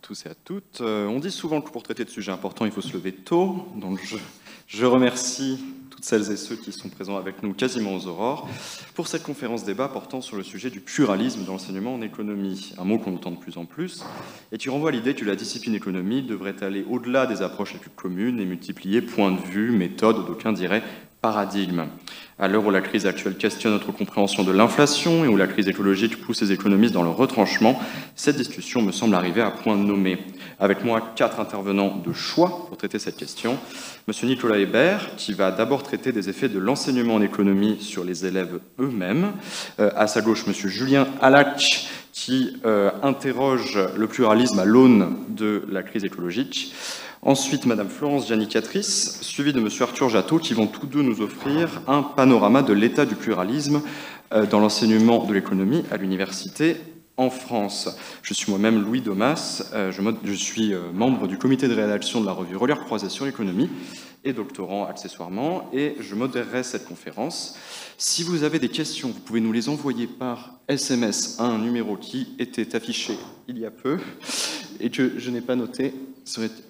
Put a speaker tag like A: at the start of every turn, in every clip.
A: tous et à toutes. On dit souvent que pour traiter de sujets importants, il faut se lever tôt. Donc je remercie toutes celles et ceux qui sont présents avec nous quasiment aux aurores pour cette conférence débat portant sur le sujet du pluralisme dans l'enseignement en économie. Un mot qu'on entend de plus en plus et qui renvoie à l'idée que la discipline économie devrait aller au-delà des approches les plus communes et multiplier points de vue, méthodes, d'aucuns diraient paradigme. À l'heure où la crise actuelle questionne notre compréhension de l'inflation et où la crise écologique pousse les économistes dans leur retranchement, cette discussion me semble arriver à point nommé. Avec moi, 4 intervenants de choix pour traiter cette question. Monsieur Nicolas Hébert, qui va d'abord traiter des effets de l'enseignement en économie sur les élèves eux-mêmes. À sa gauche, monsieur Julien Alac, qui interroge le pluralisme à l'aune de la crise écologique. Ensuite, Madame Florence Gianni-Catrice, suivie de Monsieur Arthur Jattot, qui vont tous deux nous offrir un panorama de l'état du pluralisme dans l'enseignement de l'économie à l'université en France. Je suis moi-même Louis Domas, je suis membre du comité de rédaction de la revue Relire Croisée sur l'économie et doctorant accessoirement, et je modérerai cette conférence. Si vous avez des questions, vous pouvez nous les envoyer par SMS à un numéro qui était affiché il y a peu et que je n'ai pas noté.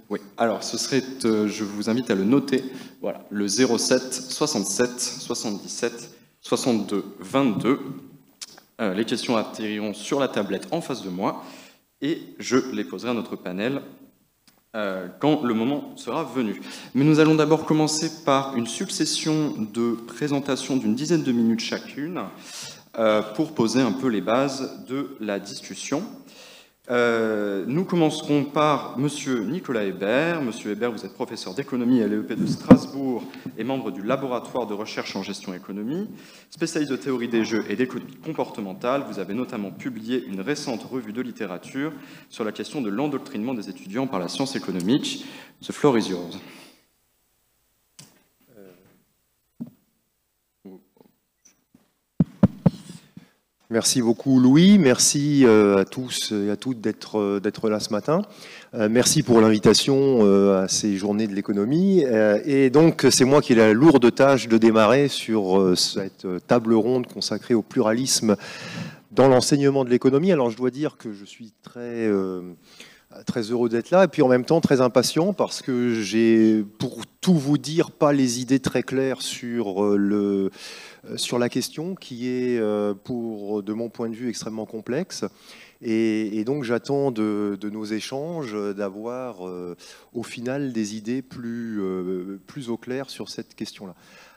A: Oui, alors ce serait, je vous invite à le noter, voilà, le 07 67 77 62 22. Les questions atterriront sur la tablette en face de moi et je les poserai à notre panel quand le moment sera venu. Mais nous allons d'abord commencer par une succession de présentations d'une dizaine de minutes chacune pour poser un peu les bases de la discussion. Nous commencerons par Monsieur Nicolas Hébert. Monsieur Hébert, vous êtes professeur d'économie à l'EEP de Strasbourg et membre du laboratoire de recherche en gestion économie. Spécialiste de théorie des jeux et d'économie comportementale, vous avez notamment publié une récente revue de littérature sur la question de l'endoctrinement des étudiants par la science économique. The floor is yours.
B: Merci beaucoup Louis, merci à tous et à toutes d'être là ce matin. Merci pour l'invitation à ces journées de l'économie. Et donc c'est moi qui ai la lourde tâche de démarrer sur cette table ronde consacrée au pluralisme dans l'enseignement de l'économie. Alors je dois dire que je suis très heureux d'être là et puis en même temps très impatient parce que j'ai, pour tout vous dire, pas les idées très claires sur la question qui est, de mon point de vue, extrêmement complexe. Et donc j'attends de nos échanges d'avoir au final des idées plus au clair sur cette question-là.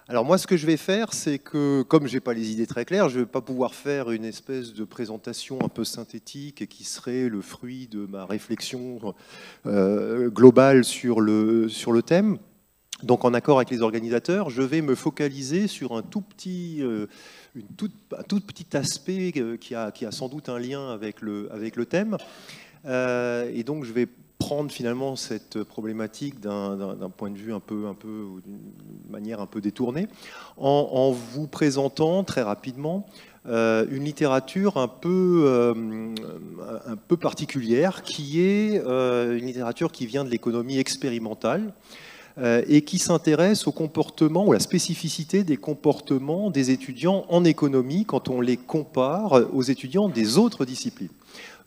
B: Alors moi, ce que je vais faire, c'est que, comme je n'ai pas les idées très claires, je ne vais pas pouvoir faire une espèce de présentation un peu synthétique qui serait le fruit de ma réflexion globale sur le thème. Donc en accord avec les organisateurs, je vais me focaliser sur un tout petit aspect qui a sans doute un lien avec le thème. Et donc je vais prendre finalement cette problématique d'un point de vue d'une manière un peu détournée, en vous présentant très rapidement une littérature un peu particulière, qui est une littérature qui vient de l'économie expérimentale, et qui s'intéresse au comportement ou à la spécificité des comportements des étudiants en économie quand on les compare aux étudiants des autres disciplines.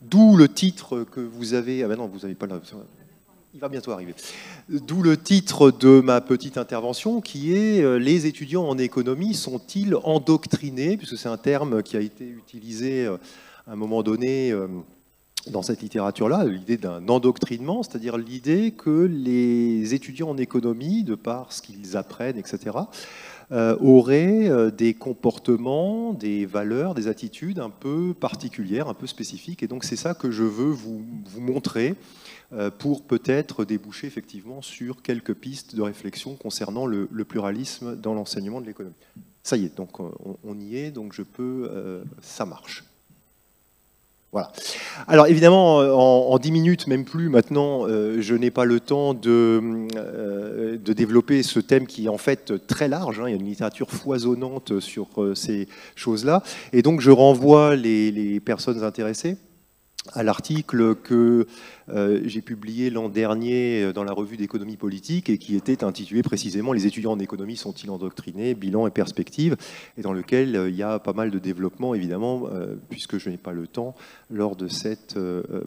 B: D'où le titre que vous avez... Ah ben non, vous n'avez pas là. Il va bientôt arriver. D'où le titre de ma petite intervention qui est « Les étudiants en économie sont-ils endoctrinés ?» puisque c'est un terme qui a été utilisé à un moment donné dans cette littérature-là, l'idée d'un endoctrinement, c'est-à-dire l'idée que les étudiants en économie, de par ce qu'ils apprennent, etc., auraient des comportements, des valeurs, des attitudes un peu particulières, un peu spécifiques. Et donc c'est ça que je veux vous montrer pour peut-être déboucher effectivement sur quelques pistes de réflexion concernant le pluralisme dans l'enseignement de l'économie. Ça y est, donc on y est, donc je peux... ça marche. Voilà. Alors évidemment, en 10 minutes, même plus maintenant, je n'ai pas le temps de développer ce thème qui est en fait très large. Il y a une littérature foisonnante sur ces choses-là. Et donc je renvoie les personnes intéressées à l'article que j'ai publié l'an dernier dans la revue d'économie politique et qui était intitulé précisément « Les étudiants en économie sont-ils endoctrinés? Bilan et perspective » et dans lequel il y a pas mal de développement, évidemment, puisque je n'ai pas le temps lors de cette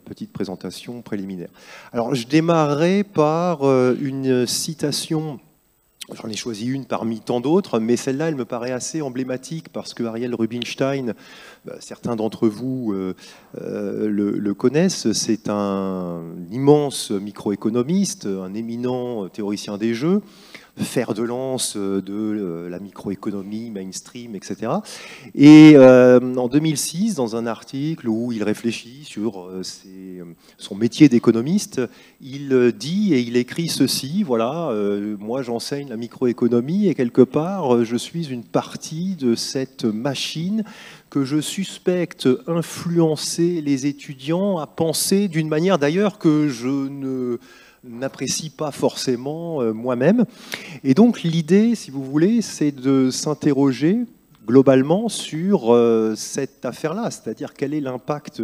B: petite présentation préliminaire. Alors, je démarrerai par une citation. J'en ai choisi une parmi tant d'autres, mais celle-là, elle me paraît assez emblématique parce que Ariel Rubinstein, certains d'entre vous le connaissent, c'est un immense microéconomiste, un éminent théoricien des jeux, fer de lance de la microéconomie mainstream, etc. Et en 2006, dans un article où il réfléchit sur son métier d'économiste, il dit et il écrit ceci, voilà, moi j'enseigne la microéconomie et quelque part je suis une partie de cette machine que je suspecte influencer les étudiants à penser d'une manière d'ailleurs que je n'apprécie pas forcément moi-même. Et donc l'idée, si vous voulez, c'est de s'interroger globalement sur cette affaire-là, c'est-à-dire quel est l'impact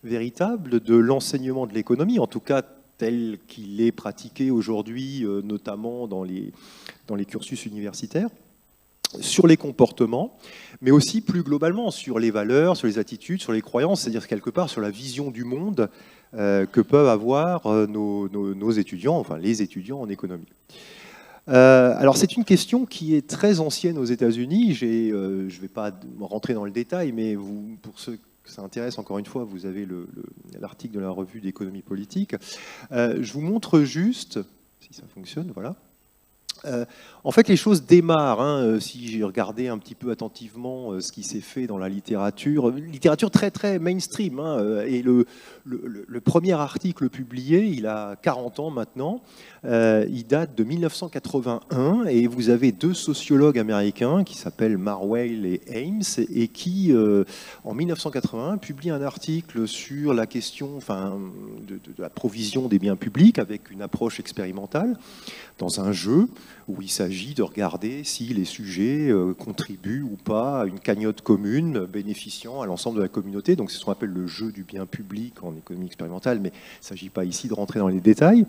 B: véritable de l'enseignement de l'économie, en tout cas tel qu'il est pratiqué aujourd'hui, notamment dans les cursus universitaires, sur les comportements, mais aussi plus globalement sur les valeurs, sur les attitudes, sur les croyances, c'est-à-dire quelque part sur la vision du monde que peuvent avoir nos étudiants, enfin les étudiants en économie. Alors c'est une question qui est très ancienne aux États-Unis. Je ne vais pas rentrer dans le détail, mais pour ceux que ça intéresse, encore une fois, vous avez l'article de la revue d'économie politique. Je vous montre juste, si ça fonctionne, voilà. En fait, les choses démarrent. Si j'ai regardé un petit peu attentivement ce qui s'est fait dans la littérature très très mainstream. Et le premier article publié, il a 40 ans maintenant. Il date de 1981 et vous avez deux sociologues américains qui s'appellent Marwell et Ames et qui, en 1981, publient un article sur la question de la provision des biens publics avec une approche expérimentale dans un jeu où il s'agit de regarder si les sujets contribuent ou pas à une cagnotte commune bénéficiant à l'ensemble de la communauté. Donc c'est ce qu'on appelle le jeu du bien public en économie expérimentale, mais il ne s'agit pas ici de rentrer dans les détails.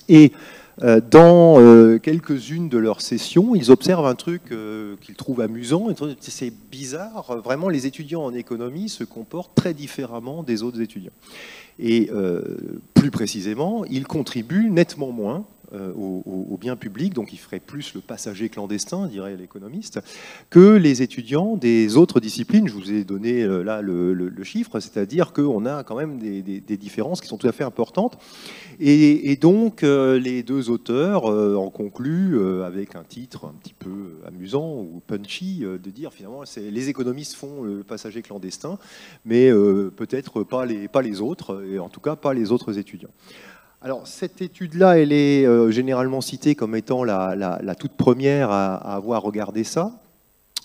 B: Et dans quelques-unes de leurs sessions, ils observent un truc qu'ils trouvent amusant. C'est bizarre, vraiment les étudiants en économie se comportent très différemment des autres étudiants. Et plus précisément, ils contribuent nettement moins au bien public, donc il ferait plus le passager clandestin, dirait l'économiste, que les étudiants des autres disciplines. Je vous ai donné là le chiffre, c'est-à-dire qu'on a quand même des différences qui sont tout à fait importantes. Et donc les deux auteurs en concluent avec un titre un petit peu amusant ou punchy, de dire finalement les économistes font le passager clandestin, mais peut-être pas les autres, et en tout cas pas les autres étudiants. Alors, cette étude-là, elle est généralement citée comme étant la toute première à avoir regardé ça.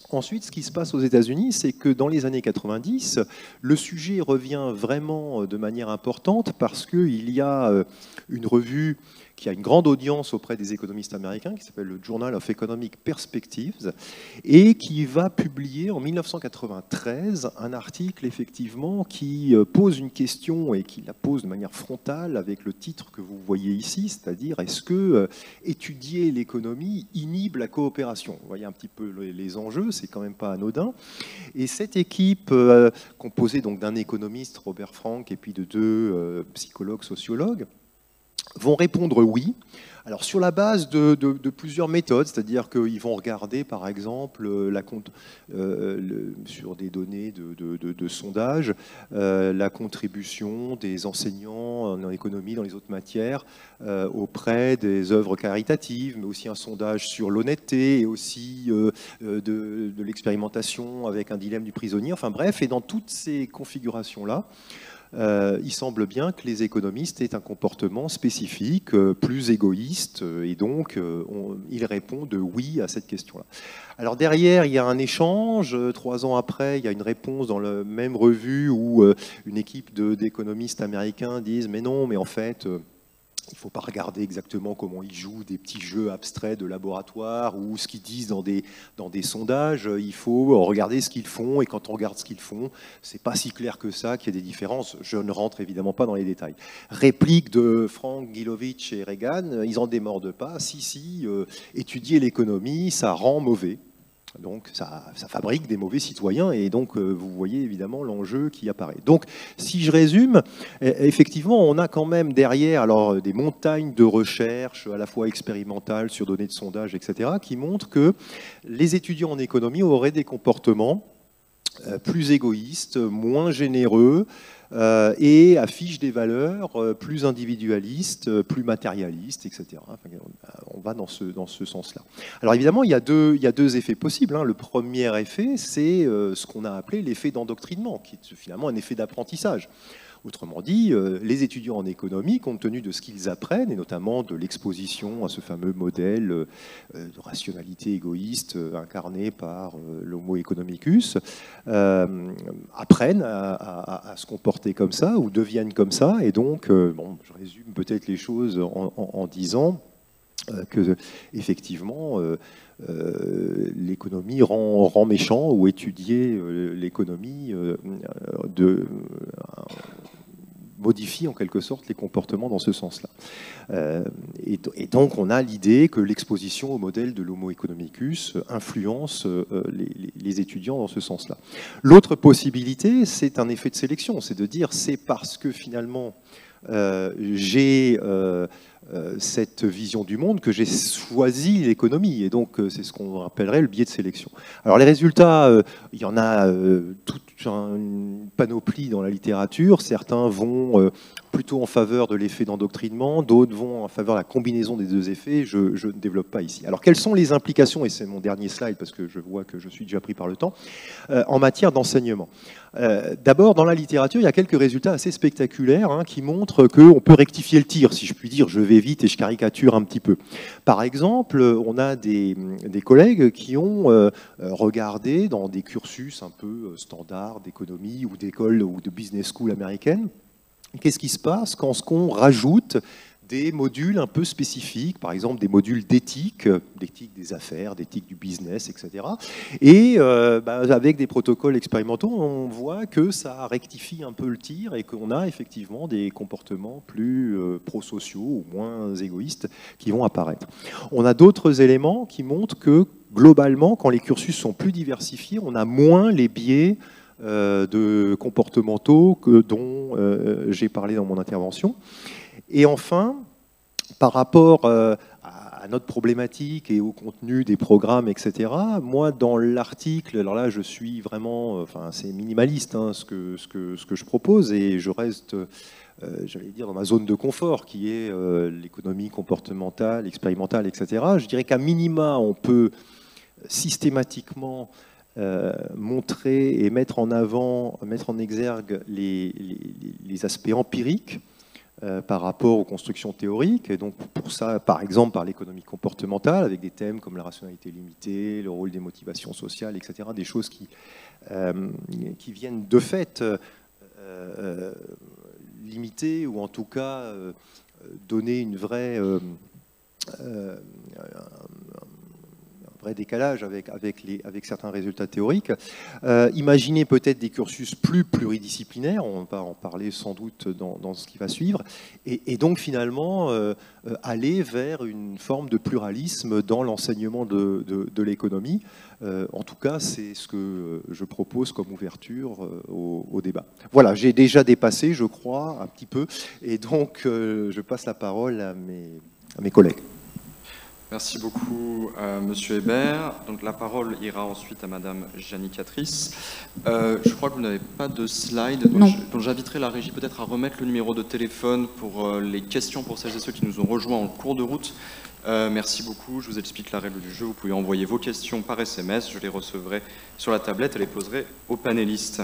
B: Ensuite, ce qui se passe aux États-Unis, c'est que dans les années 90, le sujet revient vraiment de manière importante parce qu'il y a une revue qui a une grande audience auprès des économistes américains, qui s'appelle le Journal of Economic Perspectives, et qui va publier en 1993 un article, effectivement, qui pose une question et qui la pose de manière frontale avec le titre que vous voyez ici, c'est-à-dire est-ce que étudier l'économie inhibe la coopération? Vous voyez un petit peu les enjeux, c'est quand même pas anodin. Et cette équipe, composée donc d'un économiste, Robert Frank, et puis de deux psychologues, sociologues, vont répondre oui. Alors sur la base de plusieurs méthodes, c'est-à-dire qu'ils vont regarder par exemple sur des données de sondage la contribution des enseignants en économie dans les autres matières auprès des œuvres caritatives, mais aussi un sondage sur l'honnêteté et aussi de l'expérimentation avec un dilemme du prisonnier, enfin bref, et dans toutes ces configurations-là, il semble bien que les économistes aient un comportement spécifique, plus égoïste, et donc ils répondent oui à cette question-là. Alors derrière, il y a un échange. 3 ans après, il y a une réponse dans la même revue où une équipe d'économistes américains disent « mais non, mais en fait… » il ne faut pas regarder exactement comment ils jouent des petits jeux abstraits de laboratoire ou ce qu'ils disent dans des sondages. Il faut regarder ce qu'ils font, et quand on regarde ce qu'ils font, c'est pas si clair que ça qu'il y a des différences. Je ne rentre évidemment pas dans les détails. Réplique de Frank Gilovich et Reagan, ils en démordent pas. Si, étudier l'économie, ça rend mauvais. Donc ça fabrique des mauvais citoyens, et donc vous voyez évidemment l'enjeu qui apparaît. Donc si je résume, effectivement on a quand même derrière alors des montagnes de recherche à la fois expérimentales sur données de sondage, etc., qui montrent que les étudiants en économie auraient des comportements plus égoïstes, moins généreux, et affichent des valeurs plus individualistes, plus matérialistes, etc. Enfin, on va dans ce sens-là. Alors évidemment, il y a deux effets possibles. Le premier effet, c'est ce qu'on a appelé l'effet d'endoctrinement, qui est finalement un effet d'apprentissage. Autrement dit, les étudiants en économie, compte tenu de ce qu'ils apprennent, et notamment de l'exposition à ce fameux modèle de rationalité égoïste incarné par l'homo economicus, apprennent à se comporter comme ça, ou deviennent comme ça. Et donc, je résume peut-être les choses en disant que, effectivement, l'économie rend méchant, ou étudier l'économie modifie en quelque sorte les comportements dans ce sens-là. Et donc on a l'idée que l'exposition au modèle de l'homo economicus influence les étudiants dans ce sens-là. L'autre possibilité, c'est un effet de sélection, c'est de dire c'est parce que finalement j'ai cette vision du monde que j'ai choisi l'économie, et donc c'est ce qu'on appellerait le biais de sélection. Alors les résultats, il y en a toute une panoplie dans la littérature. Certains vont plutôt en faveur de l'effet d'endoctrinement, d'autres vont en faveur de la combinaison des deux effets. Je ne développe pas ici. Alors quelles sont les implications, et c'est mon dernier slide parce que je vois que je suis déjà pris par le temps, en matière d'enseignement. D'abord, dans la littérature, il y a quelques résultats assez spectaculaires qui montrent qu'on peut rectifier le tir, si je puis dire. Je vais vite et je caricature un petit peu. Par exemple, on a des collègues qui ont regardé dans des cursus un peu standards d'économie ou d'école ou de business school américaine, qu'est-ce qui se passe quand on rajoute des modules un peu spécifiques, par exemple des modules d'éthique des affaires, d'éthique du business, etc. Et avec des protocoles expérimentaux, on voit que ça rectifie un peu le tir et qu'on a effectivement des comportements plus prosociaux ou moins égoïstes qui vont apparaître. On a d'autres éléments qui montrent que globalement, quand les cursus sont plus diversifiés, on a moins les biais de comportementaux dont j'ai parlé dans mon intervention. Et enfin, par rapport à notre problématique et au contenu des programmes, etc., moi, dans l'article, alors là, je suis vraiment, c'est minimaliste ce que je propose, et je reste, j'allais dire, dans ma zone de confort, qui est l'économie comportementale, expérimentale, etc. Je dirais qu'à minima, on peut systématiquement montrer et mettre en exergue les aspects empiriques par rapport aux constructions théoriques. Et donc pour ça, par exemple, par l'économie comportementale, avec des thèmes comme la rationalité limitée, le rôle des motivations sociales, etc., des choses qui viennent de fait limiter, ou en tout cas donner une vraie vrai décalage avec certains résultats théoriques. Imaginez peut-être des cursus plus pluridisciplinaires, on va en parler sans doute dans ce qui va suivre, et donc finalement aller vers une forme de pluralisme dans l'enseignement de l'économie. En tout cas, c'est ce que je propose comme ouverture au débat. Voilà, j'ai déjà dépassé, je crois, un petit peu, et donc je passe la parole à mes collègues.
A: Merci beaucoup, Monsieur Hébert. Donc la parole ira ensuite à Madame Jannie Catrice. Je crois que vous n'avez pas de slide, donc j'inviterai la régie peut-être à remettre le numéro de téléphone pour les questions pour celles et ceux qui nous ont rejoints en cours de route. Merci beaucoup. Je vous explique la règle du jeu. Vous pouvez envoyer vos questions par SMS. Je les recevrai sur la tablette et les poserai aux panélistes.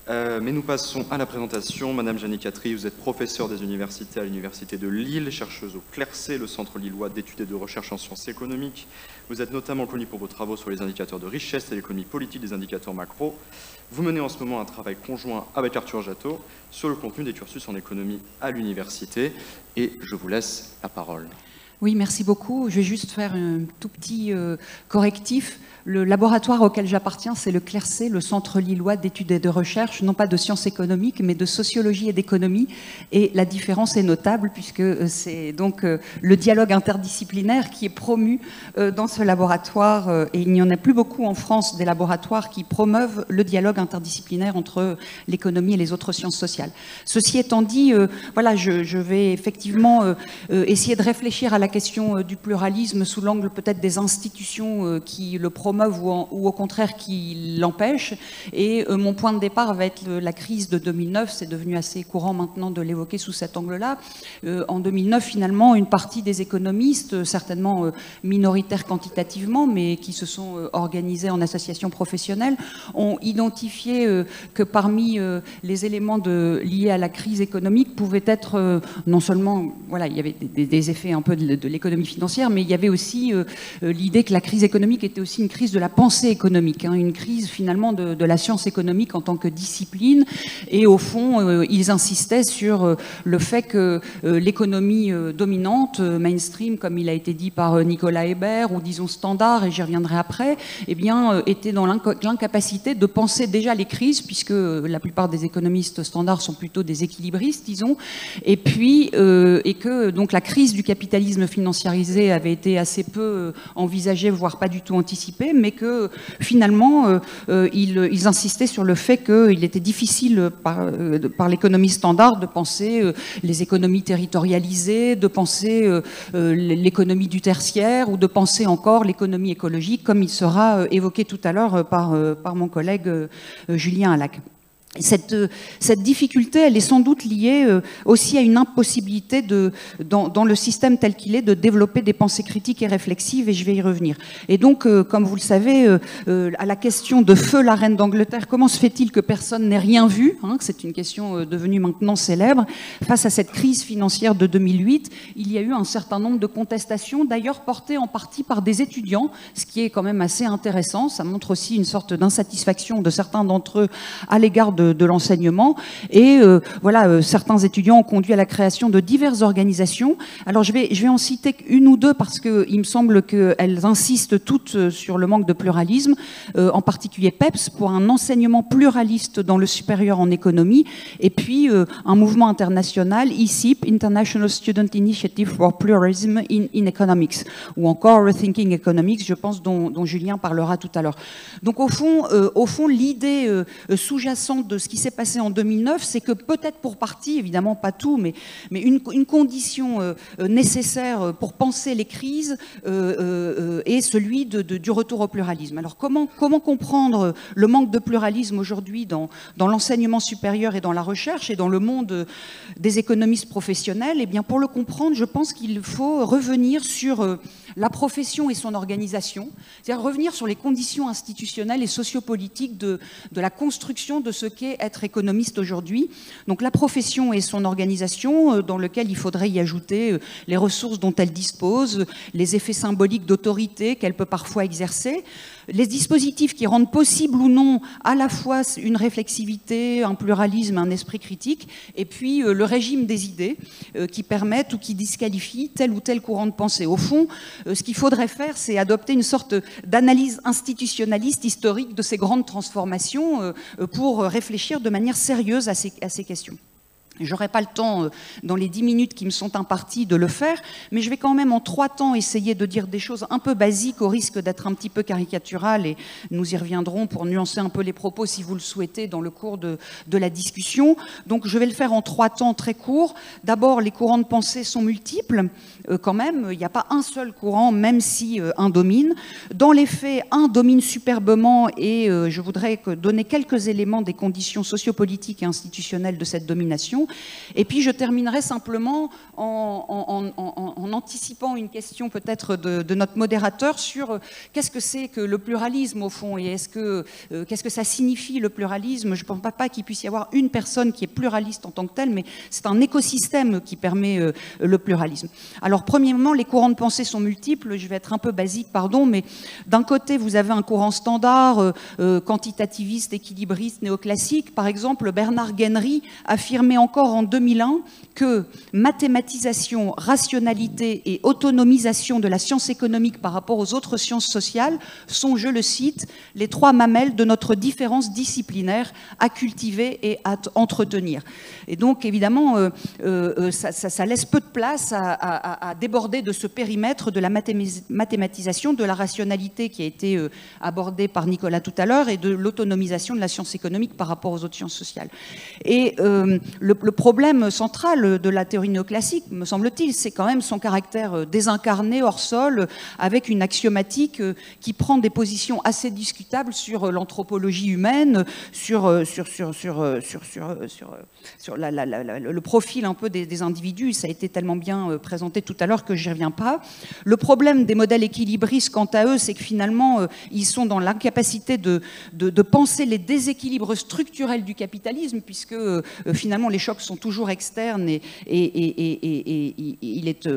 A: Mais nous passons à la présentation. Madame Jeannie Catry, vous êtes professeure des universités à l'Université de Lille, chercheuse au CLERC, le Centre lillois d'études et de recherche en sciences économiques. Vous êtes notamment connue pour vos travaux sur les indicateurs de richesse et l'économie politique des indicateurs macro. Vous menez en ce moment un travail conjoint avec Arthur Jatteau sur le contenu des cursus en économie à l'université. Et je vous laisse la parole.
C: Oui, merci beaucoup. Je vais juste faire un tout petit correctif. Le laboratoire auquel j'appartiens, c'est le CLERC, le Centre lillois d'études et de recherche, non pas de sciences économiques, mais de sociologie et d'économie. Et la différence est notable, puisque c'est donc le dialogue interdisciplinaire qui est promu dans ce laboratoire. Et il n'y en a plus beaucoup en France, des laboratoires qui promeuvent le dialogue interdisciplinaire entre l'économie et les autres sciences sociales. Ceci étant dit, voilà, je vais effectivement essayer de réfléchir à la question du pluralisme sous l'angle peut-être des institutions qui le promeuvent ou au contraire qui l'empêchent. Et mon point de départ va être la crise de 2009. C'est devenu assez courant maintenant de l'évoquer sous cet angle-là. En 2009, finalement, une partie des économistes, certainement minoritaires quantitativement, mais qui se sont organisés en associations professionnelles, ont identifié que parmi les éléments liés à la crise économique pouvaient être non seulement, voilà, il y avait des effets un peu de l'économie financière, mais il y avait aussi l'idée que la crise économique était aussi une crise de la pensée économique, hein, une crise finalement de la science économique en tant que discipline. Et au fond, ils insistaient sur le fait que l'économie dominante, mainstream, comme il a été dit par Nicolas Hébert, ou disons standard, et j'y reviendrai après, eh bien, était dans l'incapacité de penser déjà les crises, puisque la plupart des économistes standards sont plutôt des équilibristes, disons, et puis et que donc la crise du capitalisme financiarisé avait été assez peu envisagée, voire pas du tout anticipée, mais que finalement ils insistaient sur le fait qu'il était difficile par l'économie standard de penser les économies territorialisées, de penser l'économie du tertiaire ou de penser encore l'économie écologique, comme il sera évoqué tout à l'heure par mon collègue Julien Alac. Cette difficulté, elle est sans doute liée aussi à une impossibilité dans le système tel qu'il est de développer des pensées critiques et réflexives, et je vais y revenir. Et donc, comme vous le savez, à la question de feu la reine d'Angleterre, comment se fait-il que personne n'ait rien vu, hein, c'est une question devenue maintenant célèbre, face à cette crise financière de 2008, il y a eu un certain nombre de contestations, d'ailleurs portées en partie par des étudiants, ce qui est quand même assez intéressant. Ça montre aussi une sorte d'insatisfaction de certains d'entre eux à l'égard de l'enseignement. Et voilà, certains étudiants ont conduit à la création de diverses organisations. Alors je vais en citer une ou deux parce qu'il me semble qu'elles insistent toutes sur le manque de pluralisme, en particulier PEPS, pour un enseignement pluraliste dans le supérieur en économie, et puis un mouvement international, ISIP, International Student Initiative for Pluralism in Economics, ou encore Rethinking Economics, je pense, dont Julien parlera tout à l'heure. Donc au fond l'idée sous-jacente de ce qui s'est passé en 2009, c'est que peut-être pour partie, évidemment pas tout, mais une condition nécessaire pour penser les crises est celui du retour au pluralisme. Alors comment comprendre le manque de pluralisme aujourd'hui dans l'enseignement supérieur et dans la recherche et dans le monde des économistes professionnels? Eh bien, pour le comprendre, je pense qu'il faut revenir sur la profession et son organisation, c'est-à-dire revenir sur les conditions institutionnelles et sociopolitiques de la construction de ce qu'est être économiste aujourd'hui. Donc la profession et son organisation, dans lequel il faudrait y ajouter les ressources dont elle dispose, les effets symboliques d'autorité qu'elle peut parfois exercer, les dispositifs qui rendent possible ou non à la fois une réflexivité, un pluralisme, un esprit critique, et puis le régime des idées qui permettent ou qui disqualifient tel ou tel courant de pensée. Au fond, ce qu'il faudrait faire, c'est adopter une sorte d'analyse institutionnaliste historique de ces grandes transformations pour réfléchir de manière sérieuse à ces questions. Je n'aurai pas le temps, dans les 10 minutes qui me sont imparties, de le faire, mais je vais quand même en 3 temps essayer de dire des choses un peu basiques, au risque d'être un petit peu caricatural, et nous y reviendrons pour nuancer un peu les propos, si vous le souhaitez, dans le cours de la discussion. Donc je vais le faire en 3 temps très courts. D'abord, les courants de pensée sont multiples, quand même. Il n'y a pas un seul courant, même si un domine. Dans les faits, un domine superbement, et je voudrais donner quelques éléments des conditions sociopolitiques et institutionnelles de cette domination. questions. Et puis je terminerai simplement en anticipant une question peut-être de notre modérateur sur qu'est-ce que c'est que le pluralisme au fond, et qu'est-ce que ça signifie le pluralisme. Je ne pense pas qu'il puisse y avoir une personne qui est pluraliste en tant que telle, mais c'est un écosystème qui permet le pluralisme. Alors premièrement, les courants de pensée sont multiples, je vais être un peu basique, pardon, mais d'un côté vous avez un courant standard, quantitativiste, équilibriste, néoclassique. Par exemple, Bernard Guéneri affirmait encore en 2001 que mathématisation, rationalité et autonomisation de la science économique par rapport aux autres sciences sociales sont, je le cite, les trois mamelles de notre différence disciplinaire à cultiver et à entretenir. Et donc, évidemment, ça laisse peu de place à déborder de ce périmètre de la mathématisation, de la rationalité qui a été abordée par Nicolas tout à l'heure, et de l'autonomisation de la science économique par rapport aux autres sciences sociales. Et le problème central de la théorie néoclassique, me semble-t-il, c'est quand même son caractère désincarné, hors sol, avec une axiomatique qui prend des positions assez discutables sur l'anthropologie humaine, sur le profil un peu des individus. Ça a été tellement bien présenté tout à l'heure que j'y reviens pas. Le problème des modèles équilibristes, quant à eux, c'est que finalement, ils sont dans l'incapacité de penser les déséquilibres structurels du capitalisme, puisque finalement les chocs sont toujours externes et il est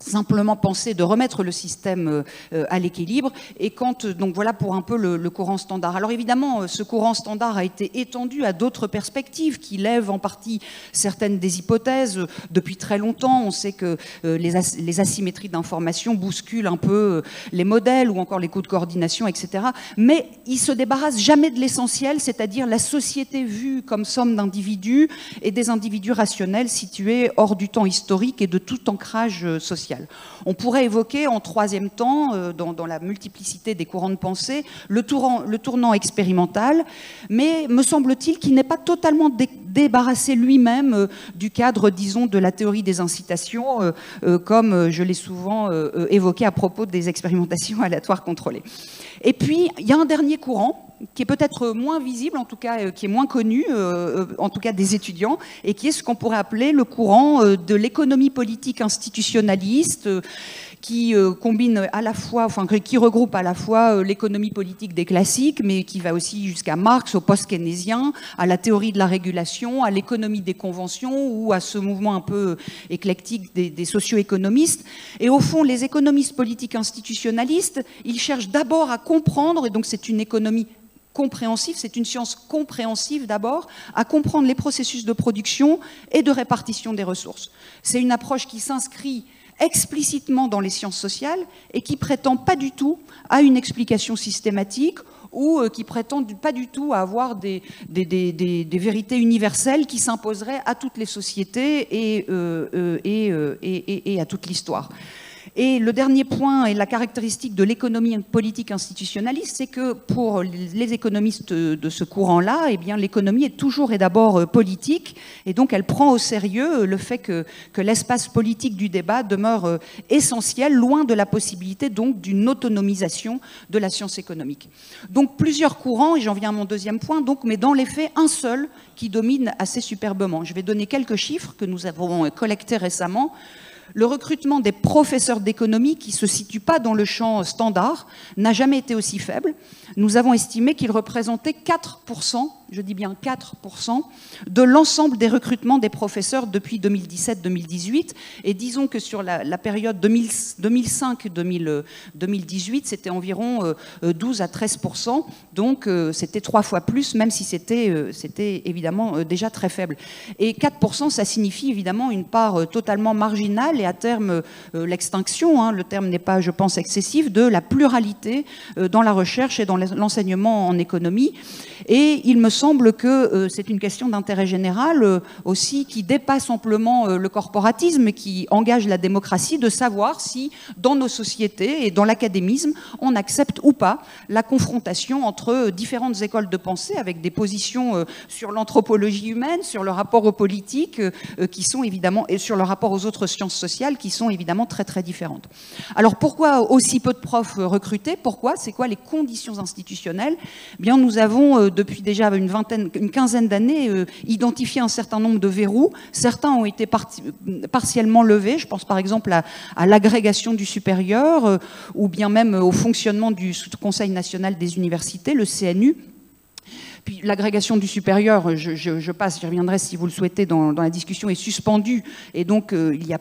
C: simplement penser de remettre le système à l'équilibre. Et quand, donc voilà pour un peu le courant standard. Alors évidemment, ce courant standard a été étendu à d'autres perspectives qui lèvent en partie certaines des hypothèses. Depuis très longtemps, on sait que les asymétries d'information bousculent un peu les modèles ou encore les coûts de coordination, etc. Mais ils se débarrassent jamais de l'essentiel, c'est-à-dire la société vue comme somme d'individus et des individus rationnels situés hors du temps historique et de tout ancrage social. On pourrait évoquer en troisième temps, dans la multiplicité des courants de pensée, le tournant expérimental, mais me semble-t-il qu'il n'est pas totalement débarrassé lui-même du cadre, disons, de la théorie des incitations, comme je l'ai souvent évoqué à propos des expérimentations aléatoires contrôlées. Et puis, il y a un dernier courant, qui est peut-être moins visible, en tout cas qui est moins connu, en tout cas des étudiants, et qui est ce qu'on pourrait appeler le courant de l'économie politique institutionnaliste, qui combine à la fois, enfin qui regroupe à la fois l'économie politique des classiques, mais qui va aussi jusqu'à Marx, au post-keynésien, à la théorie de la régulation, à l'économie des conventions ou à ce mouvement un peu éclectique des socio-économistes. Et au fond, les économistes politiques institutionnalistes, ils cherchent d'abord à comprendre, et donc c'est une économie compréhensive, c'est une science compréhensive d'abord, à comprendre les processus de production et de répartition des ressources. C'est une approche qui s'inscrit explicitement dans les sciences sociales et qui prétend pas du tout à une explication systématique ou qui prétend pas du tout à avoir des vérités universelles qui s'imposeraient à toutes les sociétés et à toute l'histoire. Et le dernier point et la caractéristique de l'économie politique institutionnaliste, c'est que pour les économistes de ce courant-là, eh bien, l'économie est toujours et d'abord politique, et donc elle prend au sérieux le fait que l'espace politique du débat demeure essentiel, loin de la possibilité donc d'une autonomisation de la science économique. Donc plusieurs courants, et j'en viens à mon deuxième point, donc, mais dans les faits, un seul qui domine assez superbement. Je vais donner quelques chiffres que nous avons collectés récemment. Le recrutement des professeurs d'économie, qui ne se situe pas dans le champ standard, n'a jamais été aussi faible. Nous avons estimé qu'il représentait 4%, je dis bien 4%, de l'ensemble des recrutements des professeurs depuis 2017-2018. Et disons que sur la période 2005-2018, c'était environ 12 à 13%. Donc c'était 3 fois plus, même si c'était évidemment déjà très faible. Et 4%, ça signifie évidemment une part totalement marginale et à terme l'extinction, le terme n'est pas, je pense, excessif, de la pluralité dans la recherche et dans l'enseignement en économie. Et il me semble que c'est une question d'intérêt général aussi qui dépasse amplement le corporatisme, qui engage la démocratie, de savoir si dans nos sociétés et dans l'académisme, on accepte ou pas la confrontation entre différentes écoles de pensée avec des positions sur l'anthropologie humaine, sur le rapport aux politiques, qui sont évidemment, et sur le rapport aux autres sciences sociales, qui sont évidemment très très différentes. Alors pourquoi aussi peu de profs recrutés? Pourquoi? C'est quoi les conditions institutionnelles? Eh bien, nous avons depuis déjà une une quinzaine d'années, identifié un certain nombre de verrous. Certains ont été partiellement levés. Je pense par exemple à l'agrégation du supérieur ou bien même au fonctionnement du Conseil national des universités, le CNU. Puis l'agrégation du supérieur, je passe, j'y reviendrai si vous le souhaitez dans la discussion, est suspendue. Et donc, il n'y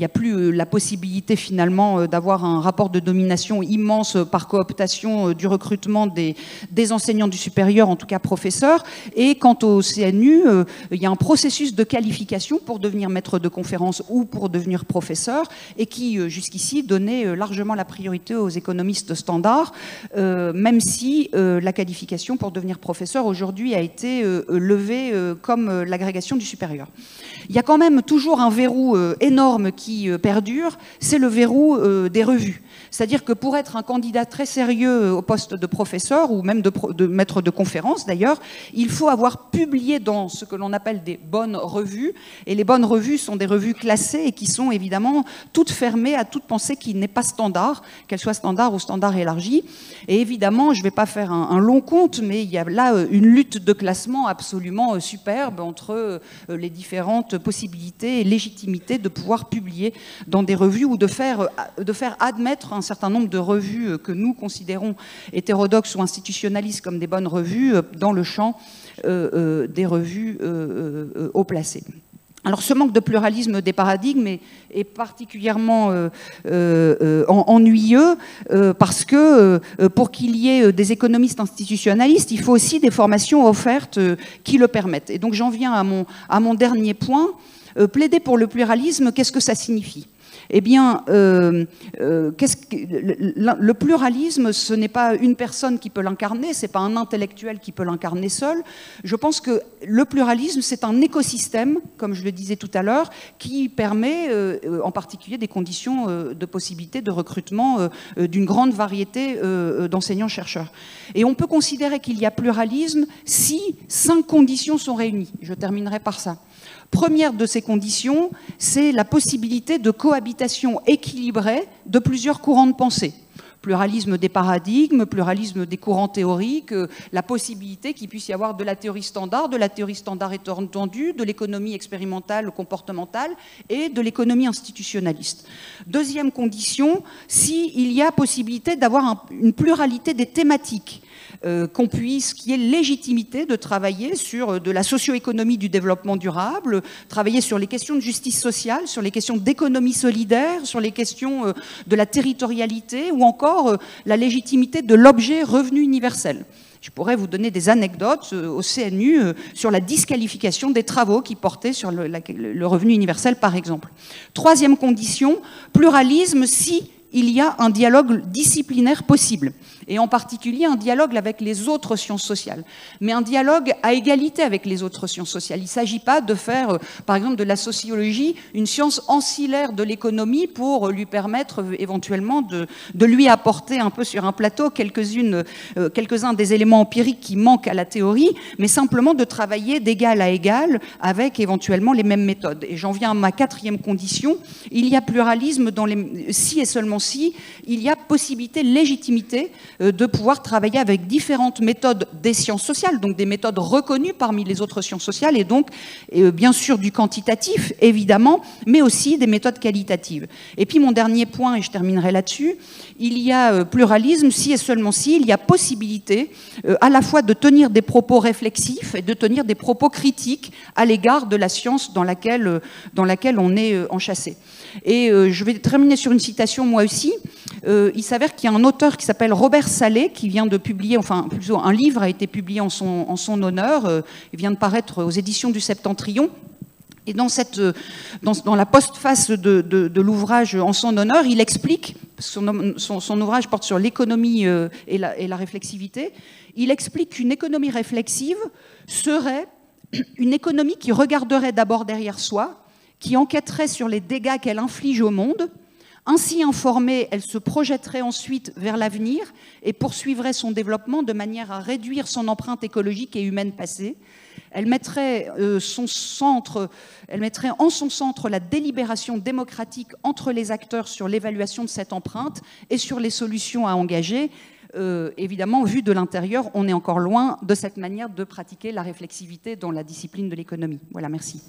C: a plus la possibilité finalement d'avoir un rapport de domination immense par cooptation du recrutement des enseignants du supérieur, en tout cas professeurs. Et quant au CNU, il y a un processus de qualification pour devenir maître de conférence ou pour devenir professeur, et qui, jusqu'ici, donnait largement la priorité aux économistes standards, même si la qualification pour devenir professeur aujourd'hui a été levée comme l'agrégation du supérieur. Il y a quand même toujours un verrou énorme qui perdure, c'est le verrou des revues. C'est-à-dire que pour être un candidat très sérieux au poste de professeur ou même de maître de conférence d'ailleurs, il faut avoir publié dans ce que l'on appelle des bonnes revues. Et les bonnes revues sont des revues classées et qui sont évidemment toutes fermées à toute pensée qui n'est pas standard, qu'elle soit standard ou standard élargi. Et évidemment, je ne vais pas faire un long compte, mais il y a là une lutte de classement absolument superbe entre les différentes possibilités et légitimités de pouvoir publier dans des revues ou de faire admettre un certain nombre de revues que nous considérons hétérodoxes ou institutionnalistes comme des bonnes revues dans le champ des revues haut placées. Alors ce manque de pluralisme des paradigmes est particulièrement ennuyeux parce que pour qu'il y ait des économistes institutionnalistes, il faut aussi des formations offertes qui le permettent. Et donc j'en viens à mon dernier point. Plaider pour le pluralisme, qu'est-ce que ça signifie ? Eh bien, le pluralisme, ce n'est pas une personne qui peut l'incarner, ce n'est pas un intellectuel qui peut l'incarner seul. Je pense que le pluralisme, c'est un écosystème, comme je le disais tout à l'heure, qui permet en particulier des conditions de possibilité de recrutement d'une grande variété d'enseignants-chercheurs. Et on peut considérer qu'il y a pluralisme si 5 conditions sont réunies. Je terminerai par ça. Première de ces conditions, c'est la possibilité de cohabitation équilibrée de plusieurs courants de pensée. Pluralisme des paradigmes, pluralisme des courants théoriques, la possibilité qu'il puisse y avoir de la théorie standard étendue, de l'économie expérimentale, comportementale et de l'économie institutionnaliste. Deuxième condition, s'il y a possibilité d'avoir une pluralité des thématiques, qu'il y ait légitimité de travailler sur de la socio-économie du développement durable, travailler sur les questions de justice sociale, sur les questions d'économie solidaire, sur les questions de la territorialité ou encore la légitimité de l'objet revenu universel. Je pourrais vous donner des anecdotes au CNU sur la disqualification des travaux qui portaient sur le revenu universel, par exemple. Troisième condition, pluralisme si il y a un dialogue disciplinaire possible, et en particulier un dialogue avec les autres sciences sociales, mais un dialogue à égalité avec les autres sciences sociales. Il ne s'agit pas de faire, par exemple, de la sociologie une science ancillaire de l'économie pour lui permettre éventuellement de lui apporter un peu sur un plateau quelques-uns des éléments empiriques qui manquent à la théorie, mais simplement de travailler d'égal à égal avec éventuellement les mêmes méthodes. Et j'en viens à ma 4e condition, il y a pluralisme si et seulement si, il y a possibilité, légitimité de pouvoir travailler avec différentes méthodes des sciences sociales, donc des méthodes reconnues parmi les autres sciences sociales, et donc bien sûr du quantitatif, évidemment, mais aussi des méthodes qualitatives. Et puis mon dernier point, et je terminerai là-dessus, il y a pluralisme si et seulement si, il y a possibilité à la fois de tenir des propos réflexifs et de tenir des propos critiques à l'égard de la science dans laquelle on est enchâssé. Et je vais terminer sur une citation moi aussi. Il s'avère qu'il y a un auteur qui s'appelle Robert Salé qui vient de publier, enfin plutôt un livre a été publié en son honneur, il vient de paraître aux éditions du Septentrion. Et dans la postface de l'ouvrage en son honneur, il explique, son ouvrage porte sur l'économie et la réflexivité, il explique qu'une économie réflexive serait une économie qui regarderait d'abord derrière soi, qui enquêterait sur les dégâts qu'elle inflige au monde. Ainsi informée, elle se projetterait ensuite vers l'avenir et poursuivrait son développement de manière à réduire son empreinte écologique et humaine passée. Elle mettrait en son centre la délibération démocratique entre les acteurs sur l'évaluation de cette empreinte et sur les solutions à engager. évidemment, vu de l'intérieur, on est encore loin de cette manière de pratiquer la réflexivité dans la discipline de l'économie. Voilà, merci.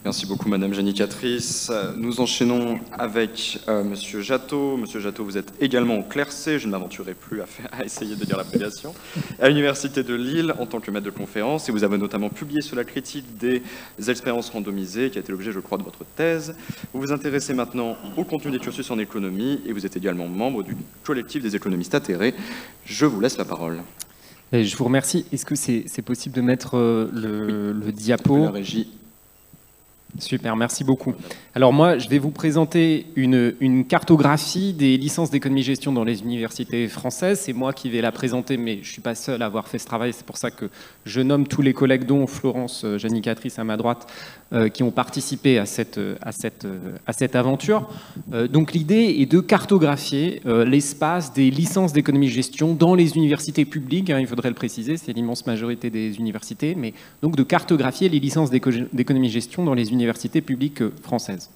A: Merci beaucoup, Madame Génicatrice. Nous enchaînons avec Monsieur Jattot. Monsieur Jattot, vous êtes également au Clercé, je ne m'aventurerai plus à essayer de dire l'appellation, à l'Université de Lille en tant que maître de conférence, et vous avez notamment publié sur la critique des expériences randomisées, qui a été l'objet, je crois, de votre thèse. Vous vous intéressez maintenant au contenu des cursus en économie, et vous êtes également membre du collectif des économistes atterrés. Je vous laisse la parole.
D: Je vous remercie. Est-ce que c'est possible de mettre le diapo ?
A: La régie.
D: Super, merci beaucoup. Alors moi, je vais vous présenter une cartographie des licences d'économie-gestion dans les universités françaises. C'est moi qui vais la présenter, mais je ne suis pas seul à avoir fait ce travail. C'est pour ça que je nomme tous les collègues, dont Florence Génicatrice à ma droite, qui ont participé à cette aventure. Donc l'idée est de cartographier l'espace des licences d'économie-gestion dans les universités publiques. Il faudrait le préciser, c'est l'immense majorité des universités, mais donc de cartographier les licences d'économie-gestion dans les universités publiques françaises.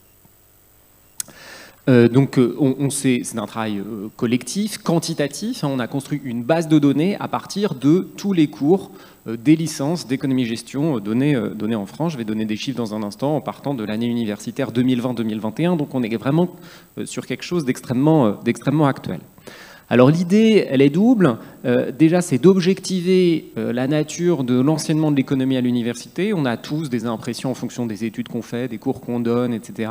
D: C'est un travail collectif, quantitatif. On a construit une base de données à partir de tous les cours des licences d'économie-gestion données en France. Je vais donner des chiffres dans un instant en partant de l'année universitaire 2020-2021. Donc on est vraiment sur quelque chose d'extrêmement actuel. Alors l'idée, elle est double. Déjà, c'est d'objectiver la nature de l'enseignement de l'économie à l'université. On a tous des impressions en fonction des études qu'on fait, des cours qu'on donne, etc.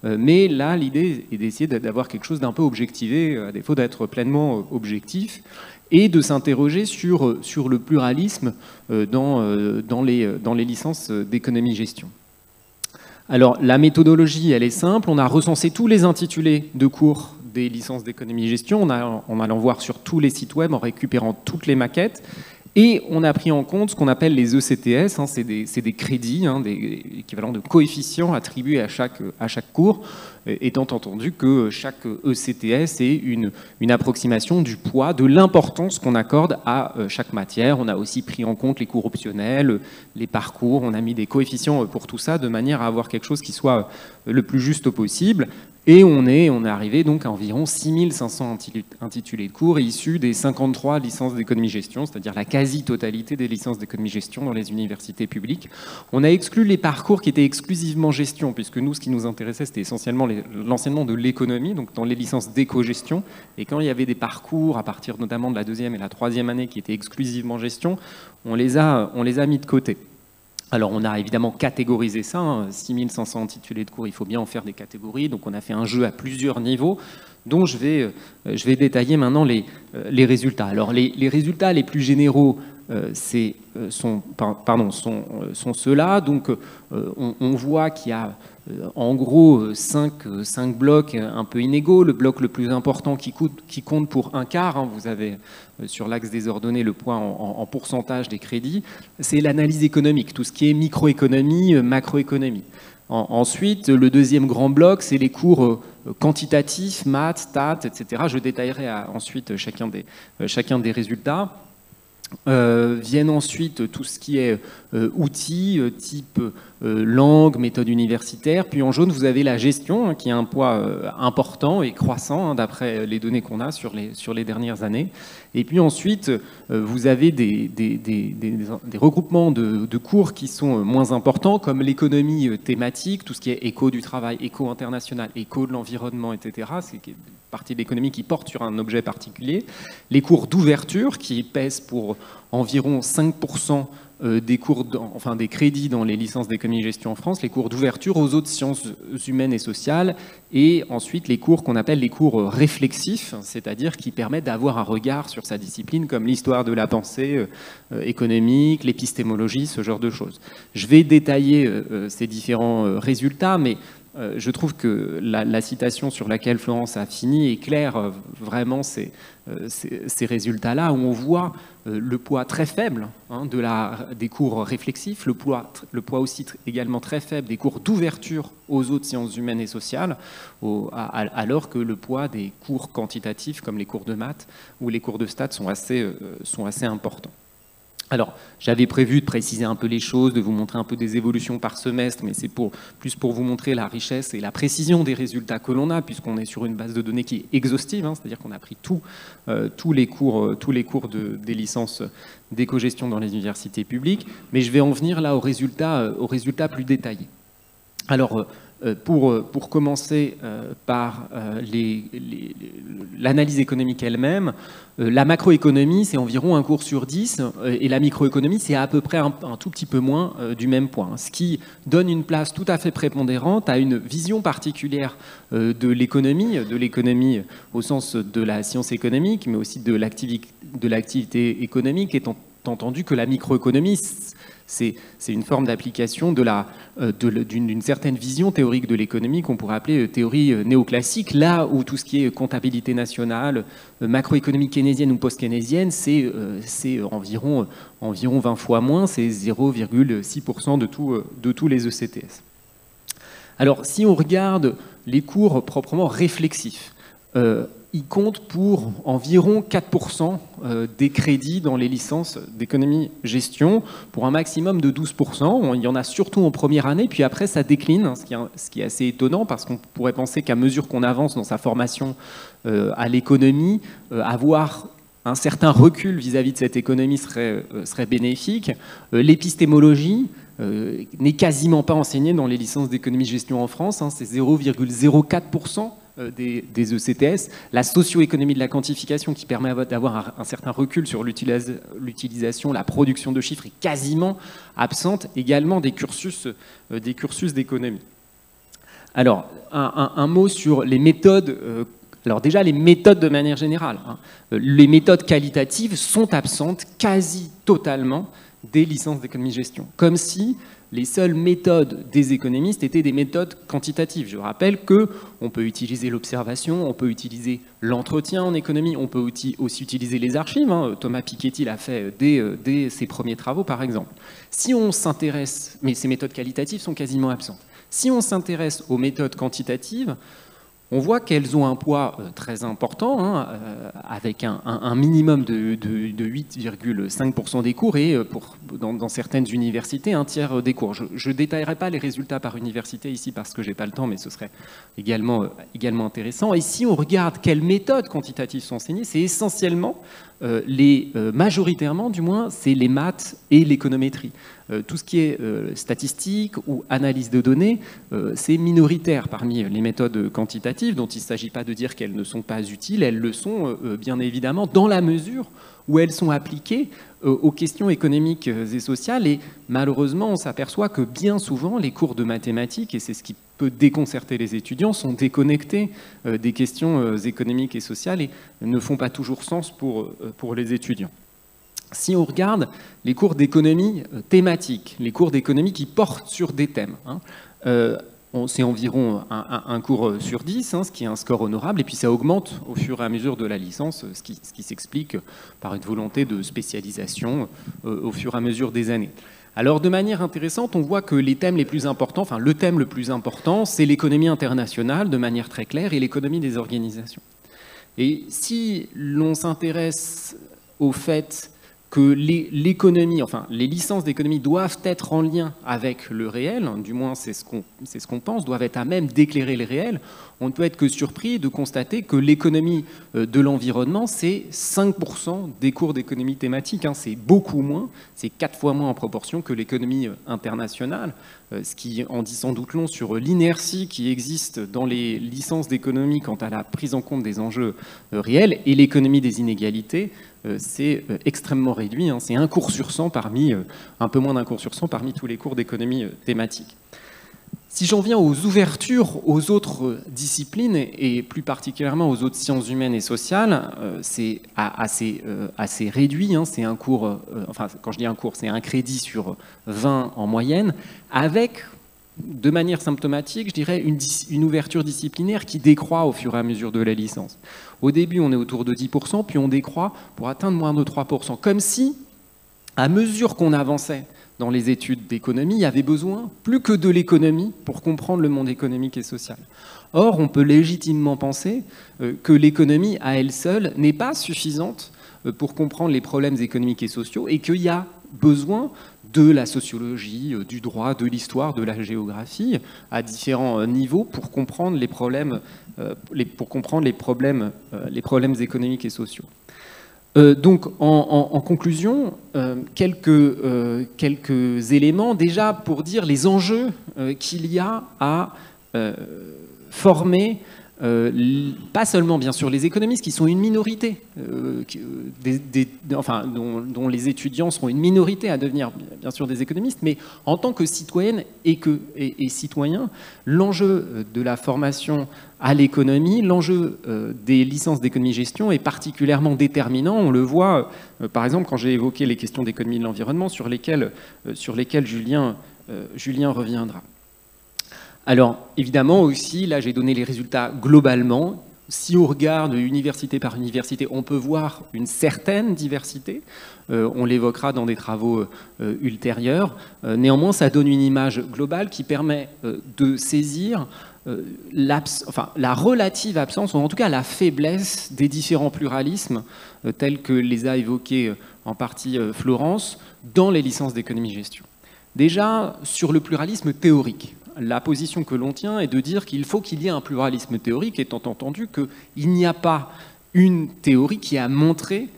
D: Mais là, l'idée est d'essayer d'avoir quelque chose d'un peu objectivé, à défaut d'être pleinement objectif, et de s'interroger sur le pluralisme dans les licences d'économie-gestion. Alors, la méthodologie, elle est simple. On a recensé tous les intitulés de cours des licences d'économie-gestion, en allant voir sur tous les sites web, en récupérant toutes les maquettes, et on a pris en compte ce qu'on appelle les ECTS, c'est des crédits, des équivalents de coefficients attribués à chaque cours, étant entendu que chaque ECTS est une approximation du poids, de l'importance qu'on accorde à chaque matière. On a aussi pris en compte les cours optionnels, les parcours, on a mis des coefficients pour tout ça, de manière à avoir quelque chose qui soit le plus juste possible. Et on est arrivé donc à environ 6500 intitulés de cours issus des 53 licences d'économie-gestion, c'est-à-dire la quasi-totalité des licences d'économie-gestion dans les universités publiques. On a exclu les parcours qui étaient exclusivement gestion, puisque nous, ce qui nous intéressait, c'était essentiellement l'enseignement de l'économie, donc dans les licences d'éco-gestion. Et quand il y avait des parcours, à partir notamment de la 2e et la 3e année, qui étaient exclusivement gestion, on les a mis de côté. Alors on a évidemment catégorisé ça, 6500 intitulés de cours, il faut bien en faire des catégories, donc on a fait un jeu à plusieurs niveaux, dont je vais détailler maintenant les résultats. Alors les résultats les plus généraux sont ceux-là, donc on voit qu'il y a en gros 5 blocs un peu inégaux. Le bloc le plus important qui compte pour un quart, vous avez sur l'axe des ordonnées le poids en pourcentage des crédits, c'est l'analyse économique, tout ce qui est microéconomie, macroéconomie. Ensuite, le deuxième grand bloc, c'est les cours quantitatifs, maths, stats, etc. Je détaillerai ensuite chacun des résultats. Viennent ensuite tout ce qui est outils, type langue, méthode universitaire. Puis en jaune, vous avez la gestion, qui a un poids important et croissant, d'après les données qu'on a sur les dernières années. Et puis ensuite, vous avez des regroupements de cours qui sont moins importants, comme l'économie thématique, tout ce qui est éco du travail, éco international, éco de l'environnement, etc. C'est une partie de l'économie qui porte sur un objet particulier. Les cours d'ouverture, qui pèsent pour environ 5% des crédits dans les licences d'économie-gestion en France, les cours d'ouverture aux autres sciences humaines et sociales, et ensuite les cours qu'on appelle les cours réflexifs, c'est-à-dire qui permettent d'avoir un regard sur sa discipline, comme l'histoire de la pensée économique, l'épistémologie, ce genre de choses. Je vais détailler ces différents résultats, mais je trouve que la citation sur laquelle Florence a fini éclaire vraiment ces résultats-là, où on voit le poids très faible des cours réflexifs, le poids aussi également très faible des cours d'ouverture aux autres sciences humaines et sociales, alors que le poids des cours quantitatifs, comme les cours de maths ou les cours de stats, sont assez importants. Alors, j'avais prévu de préciser un peu les choses, de vous montrer un peu des évolutions par semestre, mais c'est plus pour vous montrer la richesse et la précision des résultats que l'on a, puisqu'on est sur une base de données qui est exhaustive, hein, c'est-à-dire qu'on a pris tous les cours des licences d'éco-gestion dans les universités publiques, mais je vais en venir là aux résultats plus détaillés. Alors, pour commencer par l'analyse économique elle-même, la macroéconomie, c'est environ 1 cours sur 10, et la microéconomie, c'est à peu près un tout petit peu moins du même point, ce qui donne une place tout à fait prépondérante à une vision particulière de l'économie au sens de la science économique, mais aussi de l'activité économique, étant entendu que la microéconomie, c'est une forme d'application d'une certaine vision théorique de l'économie qu'on pourrait appeler théorie néoclassique, là où tout ce qui est comptabilité nationale, macroéconomie keynésienne ou post-keynésienne, c'est environ 20 fois moins, c'est 0,6% de tous les ECTS. Alors, si on regarde les cours proprement réflexifs, il compte pour environ 4% des crédits dans les licences d'économie-gestion, pour un maximum de 12%. Il y en a surtout en première année, puis après ça décline, ce qui est assez étonnant, parce qu'on pourrait penser qu'à mesure qu'on avance dans sa formation à l'économie, avoir un certain recul vis-à-vis de cette économie serait bénéfique. L'épistémologie n'est quasiment pas enseignée dans les licences d'économie-gestion en France, hein, c'est 0,04% des ECTS. La socio-économie de la quantification, qui permet d'avoir un certain recul sur l'utilisation, la production de chiffres, est quasiment absente également des cursus d'économie. Alors, un mot sur les méthodes. Alors déjà, les méthodes de manière générale. Hein. Les méthodes qualitatives sont absentes quasi totalement des licences d'économie-gestion, comme si les seules méthodes des économistes étaient des méthodes quantitatives. Je rappelle qu'on peut utiliser l'observation, on peut utiliser l'entretien en économie, on peut aussi utiliser les archives. Hein. Thomas Piketty l'a fait dès ses premiers travaux, par exemple. Si on s'intéresse, mais ces méthodes qualitatives sont quasiment absentes. Si on s'intéresse aux méthodes quantitatives, on voit qu'elles ont un poids très important, hein, avec un minimum de 8,5% des cours et dans certaines universités, un tiers des cours. Je ne détaillerai pas les résultats par université ici parce que je n'ai pas le temps, mais ce serait également intéressant. Et si on regarde quelles méthodes quantitatives sont enseignées, c'est essentiellement, majoritairement du moins, c'est les maths et l'économétrie. Tout ce qui est statistique ou analyse de données, c'est minoritaire parmi les méthodes quantitatives, dont il ne s'agit pas de dire qu'elles ne sont pas utiles, elles le sont bien évidemment dans la mesure où elles sont appliquées aux questions économiques et sociales. Et malheureusement, on s'aperçoit que bien souvent, les cours de mathématiques, et c'est ce qui peut déconcerter les étudiants, sont déconnectés des questions économiques et sociales et ne font pas toujours sens pour les étudiants. Si on regarde les cours d'économie thématiques, les cours d'économie qui portent sur des thèmes, hein, c'est environ un cours sur 10, hein, ce qui est un score honorable, et puis ça augmente au fur et à mesure de la licence, ce qui s'explique par une volonté de spécialisation au fur et à mesure des années. Alors de manière intéressante, on voit que les thèmes les plus importants, enfin le thème le plus important, c'est l'économie internationale de manière très claire et l'économie des organisations. Et si l'on s'intéresse au fait que l'économie, enfin les licences d'économie doivent être en lien avec le réel, du moins c'est ce qu'on pense, doivent être à même d'éclairer le réel, on ne peut être que surpris de constater que l'économie de l'environnement, c'est 5% des cours d'économie thématique, hein, c'est beaucoup moins, c'est 4 fois moins en proportion que l'économie internationale, ce qui en dit sans doute long sur l'inertie qui existe dans les licences d'économie quant à la prise en compte des enjeux réels, et l'économie des inégalités, c'est extrêmement réduit, hein, c'est un cours sur 100 un peu moins d'un cours sur 100 parmi tous les cours d'économie thématique. Si j'en viens aux ouvertures aux autres disciplines, et plus particulièrement aux autres sciences humaines et sociales, c'est assez réduit, hein, c'est un cours, enfin quand je dis un cours, c'est un crédit sur 20 en moyenne, avec, de manière symptomatique, je dirais, une ouverture disciplinaire qui décroît au fur et à mesure de la licence. Au début, on est autour de 10%, puis on décroît pour atteindre moins de 3%, comme si, à mesure qu'on avançait dans les études d'économie, il y avait besoin plus que de l'économie pour comprendre le monde économique et social. Or, on peut légitimement penser que l'économie à elle seule n'est pas suffisante pour comprendre les problèmes économiques et sociaux, et qu'il y a besoin de la sociologie, du droit, de l'histoire, de la géographie, à différents niveaux pour comprendre les problèmes, les problèmes économiques et sociaux. Donc, en conclusion, quelques éléments déjà pour dire les enjeux qu'il y a à former pas seulement bien sûr les économistes qui sont une minorité, dont les étudiants seront une minorité à devenir bien sûr des économistes, mais en tant que citoyennes et citoyens, l'enjeu de la formation à l'économie, l'enjeu des licences d'économie-gestion est particulièrement déterminant. On le voit par exemple quand j'ai évoqué les questions d'économie de l'environnement sur lesquelles Julien reviendra. Alors, évidemment aussi, là j'ai donné les résultats globalement. Si on regarde université par université, on peut voir une certaine diversité. On l'évoquera dans des travaux ultérieurs. Néanmoins, ça donne une image globale qui permet de saisir la relative absence, ou en tout cas la faiblesse des différents pluralismes, tels que les a évoqués en partie Florence, dans les licences d'économie-gestion. Déjà, sur le pluralisme théorique. La position que l'on tient est de dire qu'il faut qu'il y ait un pluralisme théorique, étant entendu qu'il n'y a pas une théorie qui ait montré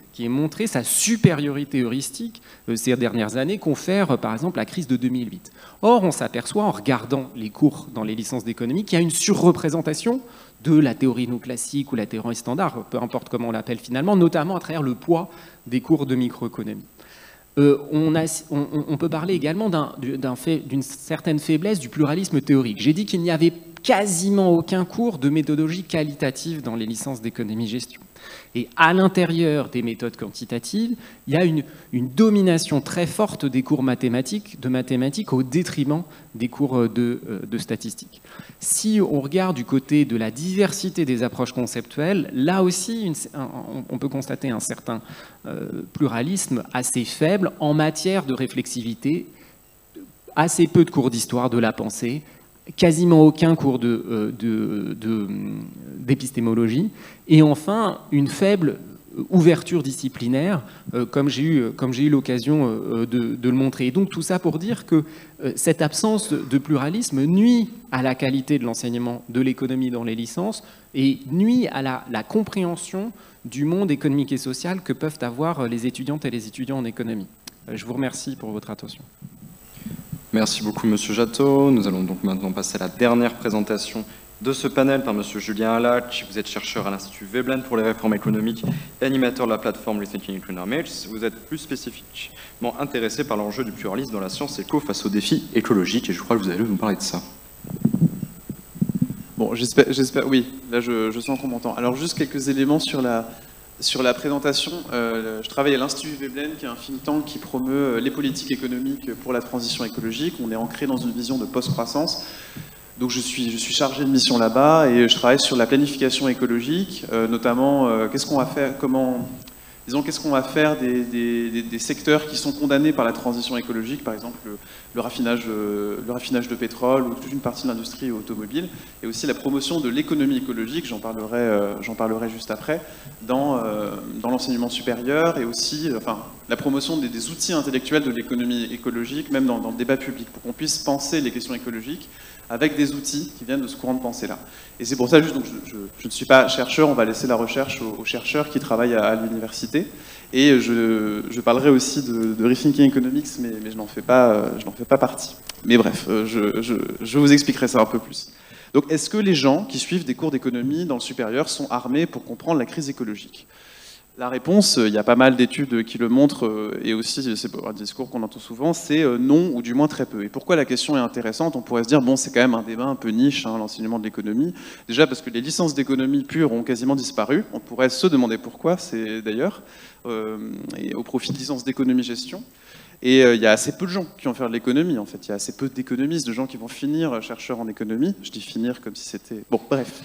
D: sa supériorité heuristique ces dernières années, confère par exemple la crise de 2008. Or, on s'aperçoit en regardant les cours dans les licences d'économie qu'il y a une surreprésentation de la théorie néoclassique ou la théorie standard, peu importe comment on l'appelle finalement, notamment à travers le poids des cours de microéconomie. On peut parler également d'une certaine faiblesse du pluralisme théorique. J'ai dit qu'il n'y avait quasiment aucun cours de méthodologie qualitative dans les licences d'économie-gestion. Et à l'intérieur des méthodes quantitatives, il y a une domination très forte des cours de mathématiques au détriment des cours de statistiques. Si on regarde du côté de la diversité des approches conceptuelles, là aussi, on peut constater un certain pluralisme assez faible en matière de réflexivité, assez peu de cours d'histoire de la pensée, quasiment aucun cours d'épistémologie, et enfin une faible ouverture disciplinaire, comme j'ai eu l'occasion de le montrer. Et donc tout ça pour dire que cette absence de pluralisme nuit à la qualité de l'enseignement de l'économie dans les licences et nuit à la compréhension du monde économique et social que peuvent avoir les étudiantes et les étudiants en économie. Je vous remercie pour votre attention.
A: Merci beaucoup, Monsieur Jattot. Nous allons donc maintenant passer à la dernière présentation de ce panel par Monsieur Julien Halak. Vous êtes chercheur à l'Institut Veblen pour les réformes économiques et animateur de la plateforme Rethinking Economics. Vous êtes plus spécifiquement intéressé par l'enjeu du pluralisme dans la science éco face aux défis écologiques, et je crois que vous allez nous parler de ça.
E: Bon, j'espère, oui, là je sens qu'on m'entend. Alors juste quelques éléments sur la présentation. Je travaille à l'Institut Veblen, qui est un think tank qui promeut les politiques économiques pour la transition écologique. On est ancré dans une vision de post-croissance. Donc je suis chargé de mission là-bas et je travaille sur la planification écologique, notamment qu'est-ce qu'on va faire, qu'est-ce qu'on va faire des secteurs qui sont condamnés par la transition écologique, par exemple le raffinage de pétrole ou toute une partie de l'industrie automobile, et aussi la promotion de l'économie écologique, j'en parlerai juste après, dans l'enseignement supérieur, et aussi la promotion des outils intellectuels de l'économie écologique, même dans le débat public, pour qu'on puisse penser les questions écologiques avec des outils qui viennent de ce courant de pensée-là. Et c'est pour ça, juste, donc, je ne suis pas chercheur, on va laisser la recherche aux chercheurs qui travaillent à l'université. Et je parlerai aussi de Rethinking Economics, mais je n'en fais pas partie. Mais bref, je vous expliquerai ça un peu plus. Donc, est-ce que les gens qui suivent des cours d'économie dans le supérieur sont armés pour comprendre la crise écologique ? La réponse, il y a pas mal d'études qui le montrent, et aussi c'est un discours qu'on entend souvent, c'est non, ou du moins très peu. Et pourquoi la question est intéressante ? On pourrait se dire, bon, c'est quand même un débat un peu niche, l'enseignement de l'économie. Déjà parce que les licences d'économie pure ont quasiment disparu. On pourrait se demander pourquoi, c'est d'ailleurs, et au profit de licences d'économie-gestion. Et il y a assez peu de gens qui vont faire de l'économie, en fait. Il y a assez peu d'économistes, de gens qui vont finir chercheurs en économie. Je dis finir comme si c'était... Bon, bref.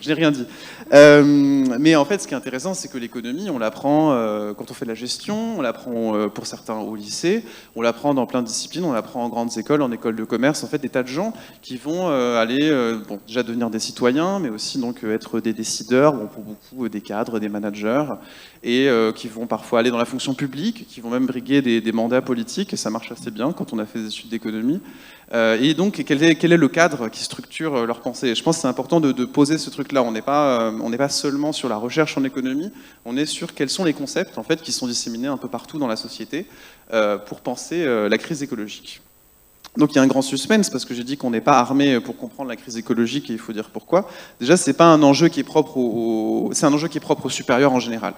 E: Je n'ai rien dit. Mais en fait, ce qui est intéressant, c'est que l'économie, on l'apprend quand on fait de la gestion, on l'apprend pour certains au lycée, on l'apprend dans plein de disciplines, on l'apprend en grandes écoles, en écoles de commerce, en fait, des tas de gens qui vont aller bon, déjà devenir des citoyens, mais aussi donc être des décideurs, bon, pour beaucoup des cadres, des managers, et qui vont parfois aller dans la fonction publique, qui vont même briguer des mandats politiques, et ça marche assez bien quand on a fait des études d'économie. Et donc, quel est le cadre qui structure leur pensée? Et je pense que c'est important de poser ce truc-là. On n'est pas seulement sur la recherche en économie, on est sur quels sont les concepts en fait, qui sont disséminés un peu partout dans la société pour penser la crise écologique. Donc il y a un grand suspense parce que j'ai dit qu'on n'est pas armé pour comprendre la crise écologique et il faut dire pourquoi. Déjà, c'est pas un enjeu qui est propre c'est un enjeu qui est propre aux supérieurs en général.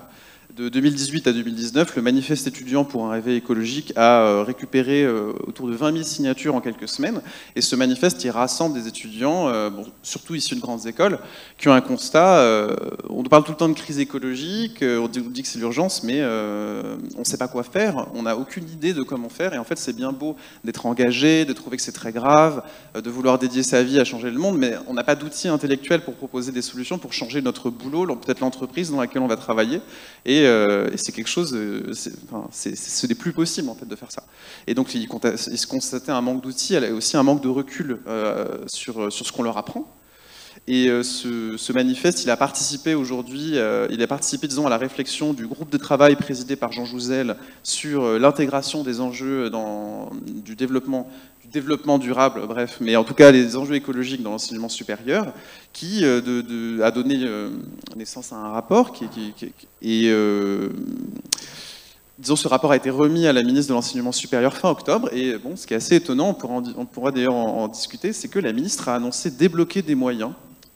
E: De 2018 à 2019, le manifeste étudiant pour un réveil écologique a récupéré autour de 20 000 signatures en quelques semaines. Et ce manifeste, il rassemble des étudiants, bon, surtout issus de grandes écoles, qui ont un constat. On parle tout le temps de crise écologique, on dit que c'est l'urgence, mais on ne sait pas quoi faire. On n'a aucune idée de comment faire. Et en fait, c'est bien beau d'être engagé, de trouver que c'est très grave, de vouloir dédier sa vie à changer le monde, mais on n'a pas d'outils intellectuels pour proposer des solutions, pour changer notre boulot, peut-être l'entreprise dans laquelle on va travailler. Et c'est quelque chose, ce n'est plus possible en fait de faire ça. Et donc il se constatait un manque d'outils, aussi un manque de recul sur ce qu'on leur apprend. Et ce manifeste, il a participé aujourd'hui, disons, à la réflexion du groupe de travail présidé par Jean Jouzel sur l'intégration des enjeux du développement durable, bref, mais en tout cas les enjeux écologiques dans l'enseignement supérieur, qui a donné naissance à un rapport disons, ce rapport a été remis à la ministre de l'Enseignement supérieur fin octobre, et bon, ce qui est assez étonnant, on pourra d'ailleurs en discuter, c'est que la ministre a annoncé débloquer des moyens,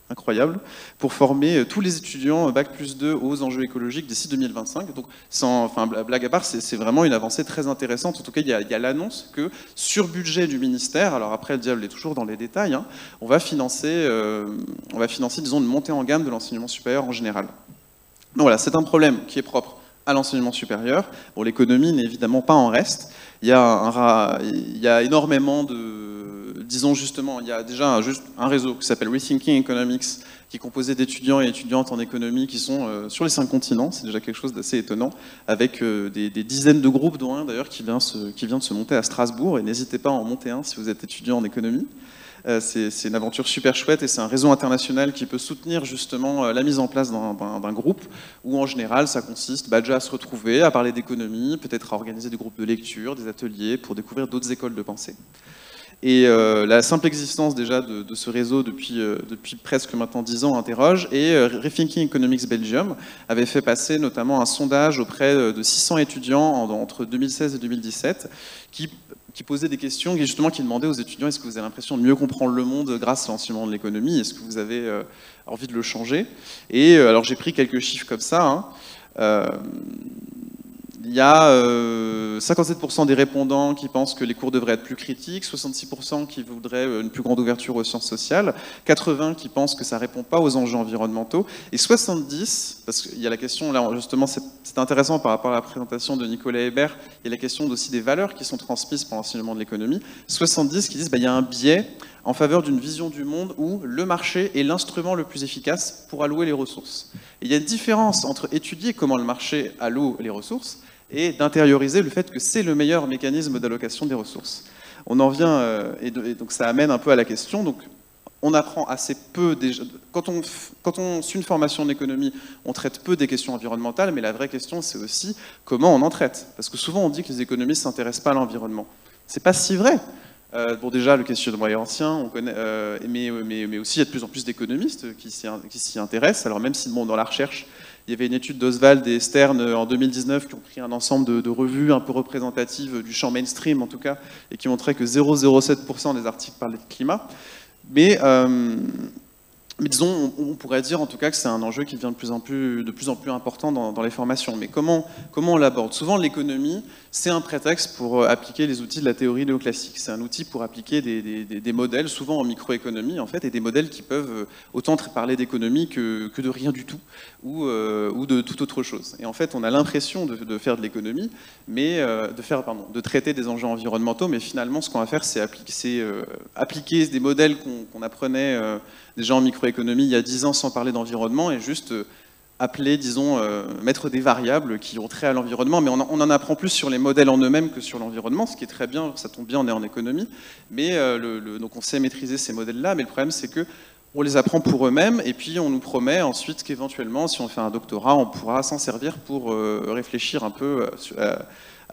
E: incroyable, pour former tous les étudiants Bac+2 aux enjeux écologiques d'ici 2025. Donc, blague à part, c'est vraiment une avancée très intéressante. En tout cas, il y a l'annonce que sur budget du ministère, alors après, le diable est toujours dans les détails, hein, on va financer, disons, une montée en gamme de l'enseignement supérieur en général. Donc voilà, c'est un problème qui est propre à l'enseignement supérieur. Bon, l'économie n'est évidemment pas en reste. Il y a énormément disons justement, il y a déjà juste un réseau qui s'appelle Rethinking Economics, qui est composé d'étudiants et étudiantes en économie qui sont sur les 5 continents. C'est déjà quelque chose d'assez étonnant, avec des dizaines de groupes, dont un d'ailleurs qui vient de se monter à Strasbourg. Et n'hésitez pas à en monter un si vous êtes étudiant en économie. C'est une aventure super chouette et c'est un réseau international qui peut soutenir justement la mise en place d'un groupe où en général ça consiste déjà à se retrouver, à parler d'économie, peut-être à organiser des groupes de lecture, des ateliers pour découvrir d'autres écoles de pensée. Et la simple existence déjà de ce réseau depuis presque maintenant 10 ans interroge, et Rethinking Economics Belgium avait fait passer notamment un sondage auprès de 600 étudiants entre 2016 et 2017 qui posait des questions et justement qui demandait aux étudiants: est-ce que vous avez l'impression de mieux comprendre le monde grâce à l'enseignement de l'économie? Est-ce que vous avez envie de le changer? Et alors j'ai pris quelques chiffres comme ça, hein. Il y a 57% des répondants qui pensent que les cours devraient être plus critiques, 66% qui voudraient une plus grande ouverture aux sciences sociales, 80% qui pensent que ça ne répond pas aux enjeux environnementaux, et 70%, parce qu'il y a la question, là justement c'est intéressant par rapport à la présentation de Nicolas Hébert, il y a la question aussi des valeurs qui sont transmises par l'enseignement de l'économie, 70% qui disent qu'il y a un biais en faveur d'une vision du monde où le marché est l'instrument le plus efficace pour allouer les ressources. Et il y a une différence entre étudier comment le marché alloue les ressources et d'intérioriser le fait que c'est le meilleur mécanisme d'allocation des ressources. On en vient, et donc ça amène un peu à la question, donc on apprend assez peu, déjà, quand on suit une formation en économie, on traite peu des questions environnementales, mais la vraie question c'est aussi comment on en traite. Parce que souvent on dit que les économistes ne s'intéressent pas à l'environnement. C'est pas si vrai. Bon, déjà, le questionnement est ancien, on connaît, mais aussi il y a de plus en plus d'économistes qui s'y intéressent. Alors même si bon, dans la recherche, il y avait une étude d'Oswald et Stern en 2019 qui ont pris un ensemble de revues un peu représentatives du champ mainstream en tout cas, et qui montraient que 0,07% des articles parlaient de climat. Mais disons, on pourrait dire en tout cas que c'est un enjeu qui devient de plus en plus important dans les formations. Mais comment on l'aborde? Souvent, l'économie, c'est un prétexte pour appliquer les outils de la théorie néoclassique. C'est un outil pour appliquer des modèles, souvent en microéconomie, en fait, et des modèles qui peuvent autant parler d'économie que de rien du tout, ou de toute autre chose. Et en fait, on a l'impression de faire de l'économie, mais de traiter des enjeux environnementaux, mais finalement, ce qu'on va faire, c'est appliquer des modèles qu'on apprenait déjà en microéconomie, macroéconomie il y a 10 ans sans parler d'environnement et juste appeler, disons, mettre des variables qui ont trait à l'environnement, mais on en apprend plus sur les modèles en eux-mêmes que sur l'environnement, ce qui est très bien, ça tombe bien, on est en économie, mais donc on sait maîtriser ces modèles-là, mais le problème c'est que on les apprend pour eux-mêmes, et puis on nous promet ensuite qu'éventuellement, si on fait un doctorat, on pourra s'en servir pour réfléchir un peu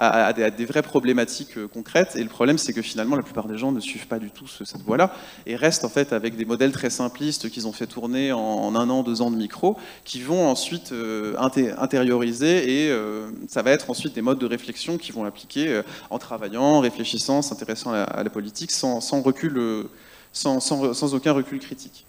E: à des vraies problématiques concrètes. Et le problème, c'est que finalement, la plupart des gens ne suivent pas du tout cette voie-là, et restent en fait avec des modèles très simplistes qu'ils ont fait tourner en 1 an, 2 ans de micro, qui vont ensuite intérioriser, et ça va être ensuite des modes de réflexion qui vont appliquer en travaillant, en réfléchissant, s'intéressant à la politique, sans recul, sans aucun recul critique.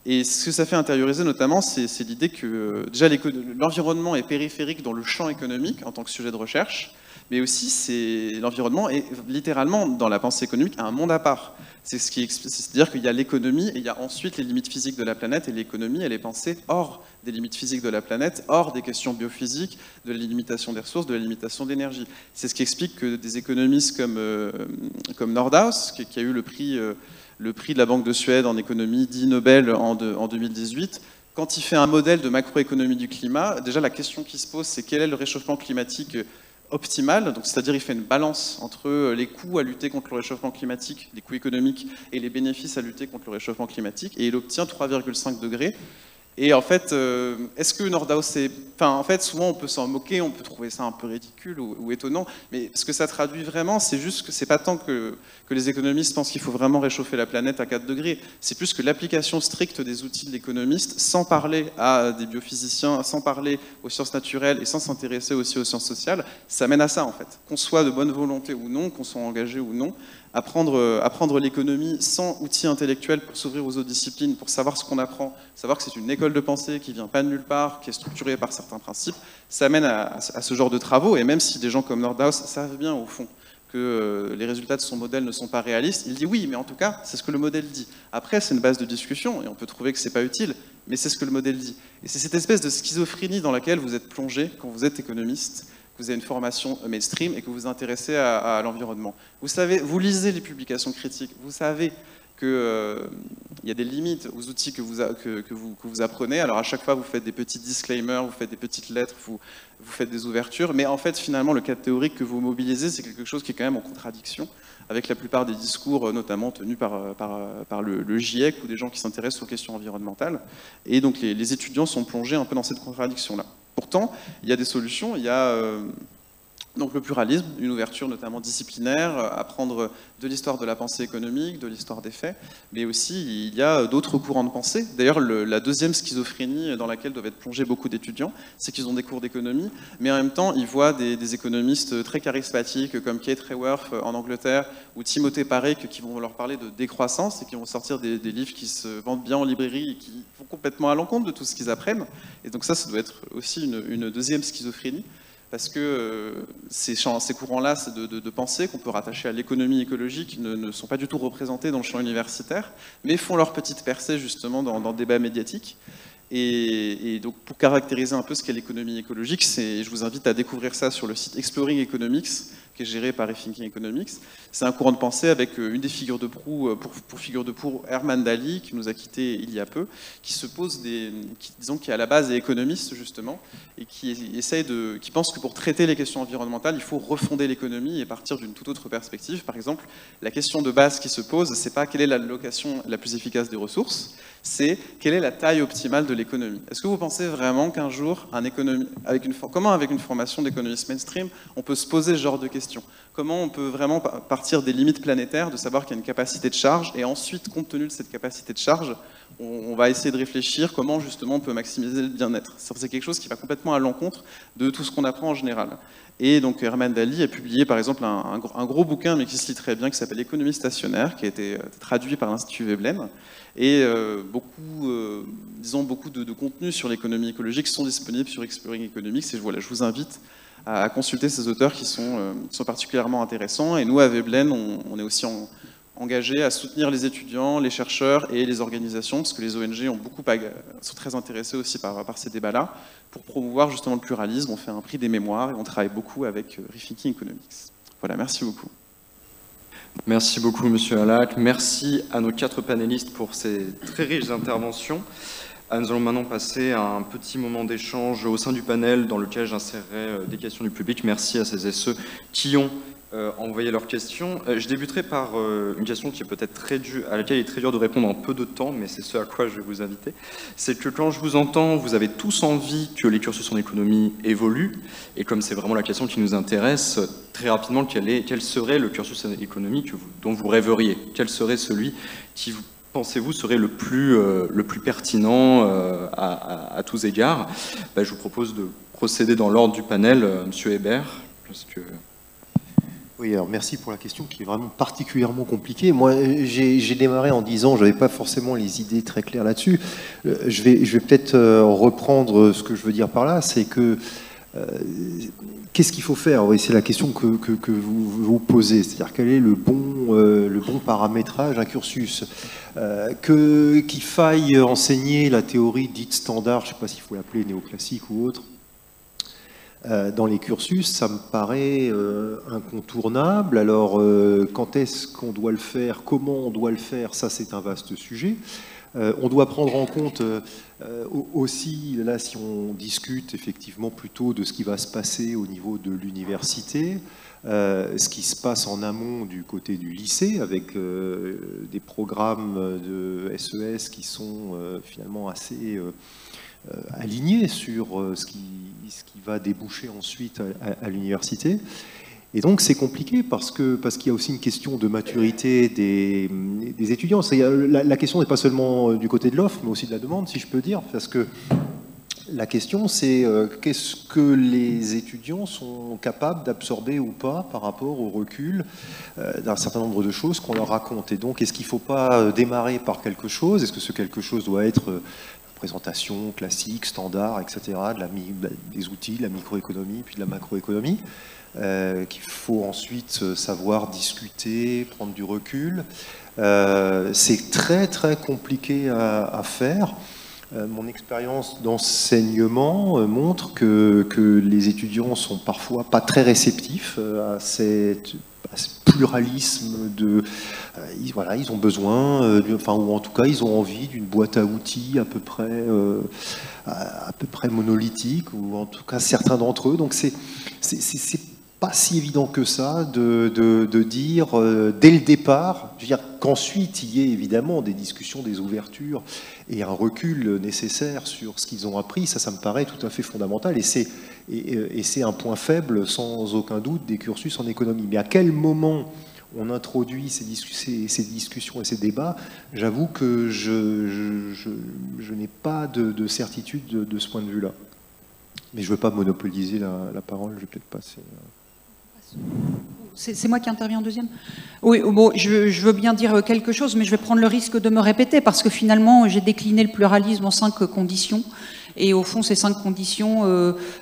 E: Et ce que ça fait intérioriser notamment, c'est l'idée que déjà l'environnement est périphérique dans le champ économique en tant que sujet de recherche, mais aussi l'environnement est littéralement dans la pensée économique un monde à part. C'est-à-dire qu'il y a l'économie et il y a ensuite les limites physiques de la planète, et l'économie elle est pensée hors des limites physiques de la planète, hors des questions biophysiques, de la limitation des ressources, de la limitation d'énergie. C'est ce qui explique que des économistes comme Nordhaus, qui a eu le prix de la Banque de Suède en économie, dit Nobel en 2018, quand il fait un modèle de macroéconomie du climat, déjà la question qui se pose, c'est quel est le réchauffement climatique optimal, donc c'est-à-dire il fait une balance entre les coûts à lutter contre le réchauffement climatique, les coûts économiques, et les bénéfices à lutter contre le réchauffement climatique, et il obtient 3,5 degrés. Et en fait, est-ce que Nordhaus en fait, souvent on peut s'en moquer, on peut trouver ça un peu ridicule ou étonnant, mais ce que ça traduit vraiment, c'est juste que c'est pas tant que les économistes pensent qu'il faut vraiment réchauffer la planète à 4 degrés, c'est plus que l'application stricte des outils de l'économiste, sans parler à des biophysiciens, sans parler aux sciences naturelles et sans s'intéresser aussi aux sciences sociales, ça mène à ça en fait. Qu'on soit de bonne volonté ou non, qu'on soit engagé ou non, apprendre l'économie sans outils intellectuels pour s'ouvrir aux autres disciplines, pour savoir ce qu'on apprend, savoir que c'est une école de pensée qui vient pas de nulle part, qui est structurée par certains principes, ça mène à ce genre de travaux. Et même si des gens comme Nordhaus savent bien au fond que les résultats de son modèle ne sont pas réalistes, il dit oui, mais en tout cas, c'est ce que le modèle dit. Après, c'est une base de discussion, et on peut trouver que c'est pas utile, mais c'est ce que le modèle dit. Et c'est cette espèce de schizophrénie dans laquelle vous êtes plongé quand vous êtes économiste, que vous avez une formation mainstream et que vous vous intéressez à l'environnement. Vous savez, vous lisez les publications critiques, vous savez qu'il y a des limites aux outils que vous apprenez. Alors à chaque fois, vous faites des petits disclaimers, vous faites des petites lettres, vous faites des ouvertures, mais en fait, finalement, le cadre théorique que vous mobilisez, c'est quelque chose qui est quand même en contradiction avec la plupart des discours, notamment tenus par le GIEC ou des gens qui s'intéressent aux questions environnementales. Et donc les étudiants sont plongés un peu dans cette contradiction-là. Pourtant, il y a des solutions, il y a donc le pluralisme, une ouverture notamment disciplinaire, apprendre de l'histoire de la pensée économique, de l'histoire des faits, mais aussi il y a d'autres courants de pensée. D'ailleurs, la deuxième schizophrénie dans laquelle doivent être plongés beaucoup d'étudiants, c'est qu'ils ont des cours d'économie, mais en même temps, ils voient des économistes très charismatiques comme Kate Raworth en Angleterre ou Timothée Paré qui vont leur parler de décroissance et qui vont sortir des livres qui se vendent bien en librairie et qui vont complètement à l'encontre de tout ce qu'ils apprennent. Et donc ça doit être aussi une deuxième schizophrénie. Parce que ces courants-là de pensée qu'on peut rattacher à l'économie écologique ne sont pas du tout représentés dans le champ universitaire, mais font leur petite percée justement dans le débat médiatique. Et donc pour caractériser un peu ce qu'est l'économie écologique, je vous invite à découvrir ça sur le site Exploring Economics, qui est géré par Rethinking Economics. C'est un courant de pensée avec une des figures de proue, pour figure de proue, Herman Daly, qui nous a quittés il y a peu, qui se pose qui à la base est économiste justement, et qui pense que pour traiter les questions environnementales, il faut refonder l'économie et partir d'une toute autre perspective. Par exemple, la question de base qui se pose, c'est pas quelle est l'allocation la plus efficace des ressources, c'est quelle est la taille optimale de l'économie. Est-ce que vous pensez vraiment qu'un jour, comment avec une formation d'économiste mainstream, on peut se poser ce genre de questions? Comment on peut vraiment partir des limites planétaires, de savoir qu'il y a une capacité de charge, et ensuite, compte tenu de cette capacité de charge, on va essayer de réfléchir comment justement on peut maximiser le bien-être. C'est quelque chose qui va complètement à l'encontre de tout ce qu'on apprend en général. Et donc Herman Daly a publié par exemple un gros bouquin, mais qui se lit très bien, qui s'appelle Économie stationnaire, qui a été traduit par l'Institut Veblen. Et beaucoup de contenus sur l'économie écologique sont disponibles sur Exploring Economics. Et voilà, je vous invite à consulter ces auteurs qui sont particulièrement intéressants. Et nous, à Veblen, on est aussi engagés à soutenir les étudiants, les chercheurs et les organisations, parce que les ONG sont très intéressées aussi par ces débats-là, pour promouvoir justement le pluralisme. On fait un prix des mémoires et on travaille beaucoup avec Rethinking Economics. Voilà, merci beaucoup.
A: Merci beaucoup, Monsieur Alac. Merci à nos 4 panélistes pour ces très riches interventions. Nous allons maintenant passer à un petit moment d'échange au sein du panel dans lequel j'insérerai des questions du public. Merci à celles et ceux qui ont envoyé leurs questions. Je débuterai par une question qui est peut-être très dure, à laquelle il est très dur de répondre en peu de temps, mais c'est ce à quoi je vais vous inviter. C'est que quand je vous entends, vous avez tous envie que les cursus en économie évoluent, et comme c'est vraiment la question qui nous intéresse, très rapidement, quel serait le cursus en économie dont vous rêveriez? Quel serait celui qui vous pensez-vous serait le plus pertinent à tous égards? Je vous propose de procéder dans l'ordre du panel. Monsieur Hébert, parce que...
B: Oui, alors merci pour la question qui est vraiment particulièrement compliquée. Moi, j'ai démarré en disant, je n'avais pas forcément les idées très claires là-dessus. Je vais peut-être reprendre ce que je veux dire par là, c'est que qu'est-ce qu'il faut faire? Oui, c'est la question que vous posez, c'est-à-dire quel est le bon paramétrage d'un cursus. Qu'il faille enseigner la théorie dite standard, je ne sais pas s'il faut l'appeler néoclassique ou autre, dans les cursus, ça me paraît incontournable. Alors, quand est-ce qu'on doit le faire, comment on doit le faire, ça c'est un vaste sujet. On doit prendre en compte aussi, là si on discute effectivement plutôt de ce qui va se passer au niveau de l'université, ce qui se passe en amont du côté du lycée, avec des programmes de SES qui sont finalement assez alignés sur ce qui va déboucher ensuite à l'université. Et donc c'est compliqué parce qu'il y a aussi une question de maturité des étudiants. La question n'est pas seulement du côté de l'offre, mais aussi de la demande, si je peux dire, parce que la question c'est qu'est-ce que les étudiants sont capables d'absorber ou pas par rapport au recul d'un certain nombre de choses qu'on leur raconte. Et donc est-ce qu'il ne faut pas démarrer par quelque chose? Est-ce que ce quelque chose doit être présentation classique, standard, etc., des outils, de la microéconomie, puis de la macroéconomie, qu'il faut ensuite savoir discuter, prendre du recul. C'est très très compliqué à faire. Mon expérience d'enseignement montre que les étudiants sont parfois pas très réceptifs à ce pluralisme de... ils ont besoin, ou en tout cas ils ont envie d'une boîte à outils à peu près monolithique, ou en tout cas certains d'entre eux. Donc c'est pas si évident que ça de dire dès le départ, je veux dire qu'ensuite il y ait évidemment des discussions, des ouvertures et un recul nécessaire sur ce qu'ils ont appris. Ça me paraît tout à fait fondamental, et c'est un point faible sans aucun doute des cursus en économie. Mais à quel moment on introduit ces discussions et ces débats, j'avoue que je n'ai pas de certitude de ce point de vue-là. Mais je ne veux pas monopoliser la parole, je vais peut-être passer...
C: C'est moi qui interviens en deuxième? Oui, bon, je veux bien dire quelque chose, mais je vais prendre le risque de me répéter, parce que finalement, j'ai décliné le pluralisme en 5 conditions. Et au fond, ces 5 conditions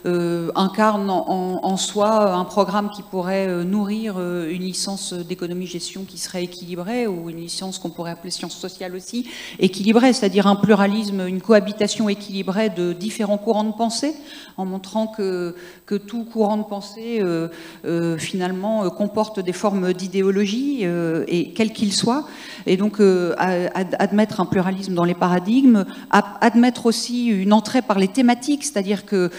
C: incarnent en soi un programme qui pourrait nourrir une licence d'économie-gestion qui serait équilibrée, ou une licence qu'on pourrait appeler sciences sociales aussi, équilibrée, c'est-à-dire un pluralisme, une cohabitation équilibrée de différents courants de pensée, en montrant que tout courant de pensée, finalement, comporte des formes d'idéologie, et quel qu'il soit. Et donc, admettre un pluralisme dans les paradigmes, admettre aussi une entrée par les thématiques, c'est-à-dire que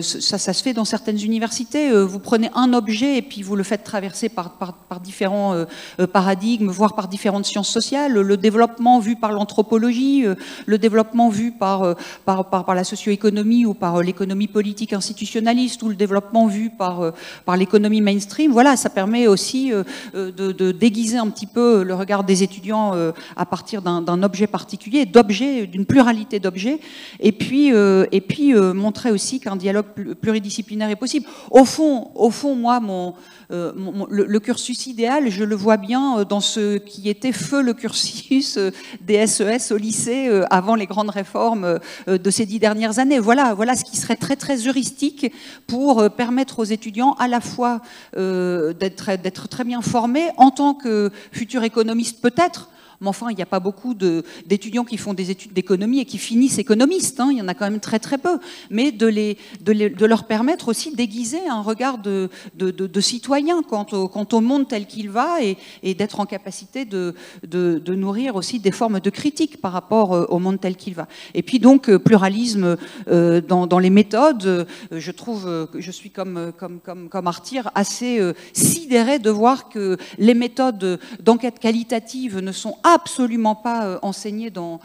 C: ça se fait dans certaines universités. Vous prenez un objet et puis vous le faites traverser par différents paradigmes, voire par différentes sciences sociales. Le développement vu par l'anthropologie, le développement vu par la socio-économie ou par l'économie politique institutionnaliste, ou le développement vu par l'économie mainstream. Voilà, ça permet aussi de déguiser un petit peu le regard des étudiants à partir d'un objet particulier, d'une pluralité d'objets, et puis montrer aussi qu'un dialogue pluridisciplinaire est possible. Au fond, moi, le cursus idéal, je le vois bien dans ce qui était feu le cursus des SES au lycée avant les grandes réformes de ces 10 dernières années. Voilà ce qui serait très très heuristique pour permettre aux étudiants à la fois d'être très bien formés en tant que futurs économistes peut-être, Mais enfin, il n'y a pas beaucoup d'étudiants qui font des études d'économie et qui finissent économistes. Hein. Il y en a quand même très très peu. Mais de leur permettre aussi d'aiguiser un regard de citoyen quant au monde tel qu'il va et d'être en capacité de nourrir aussi des formes de critique par rapport au monde tel qu'il va. Et puis donc, pluralisme dans les méthodes, je trouve que je suis comme Arthur assez sidérée de voir que les méthodes d'enquête qualitative ne sont absolument pas enseignées dans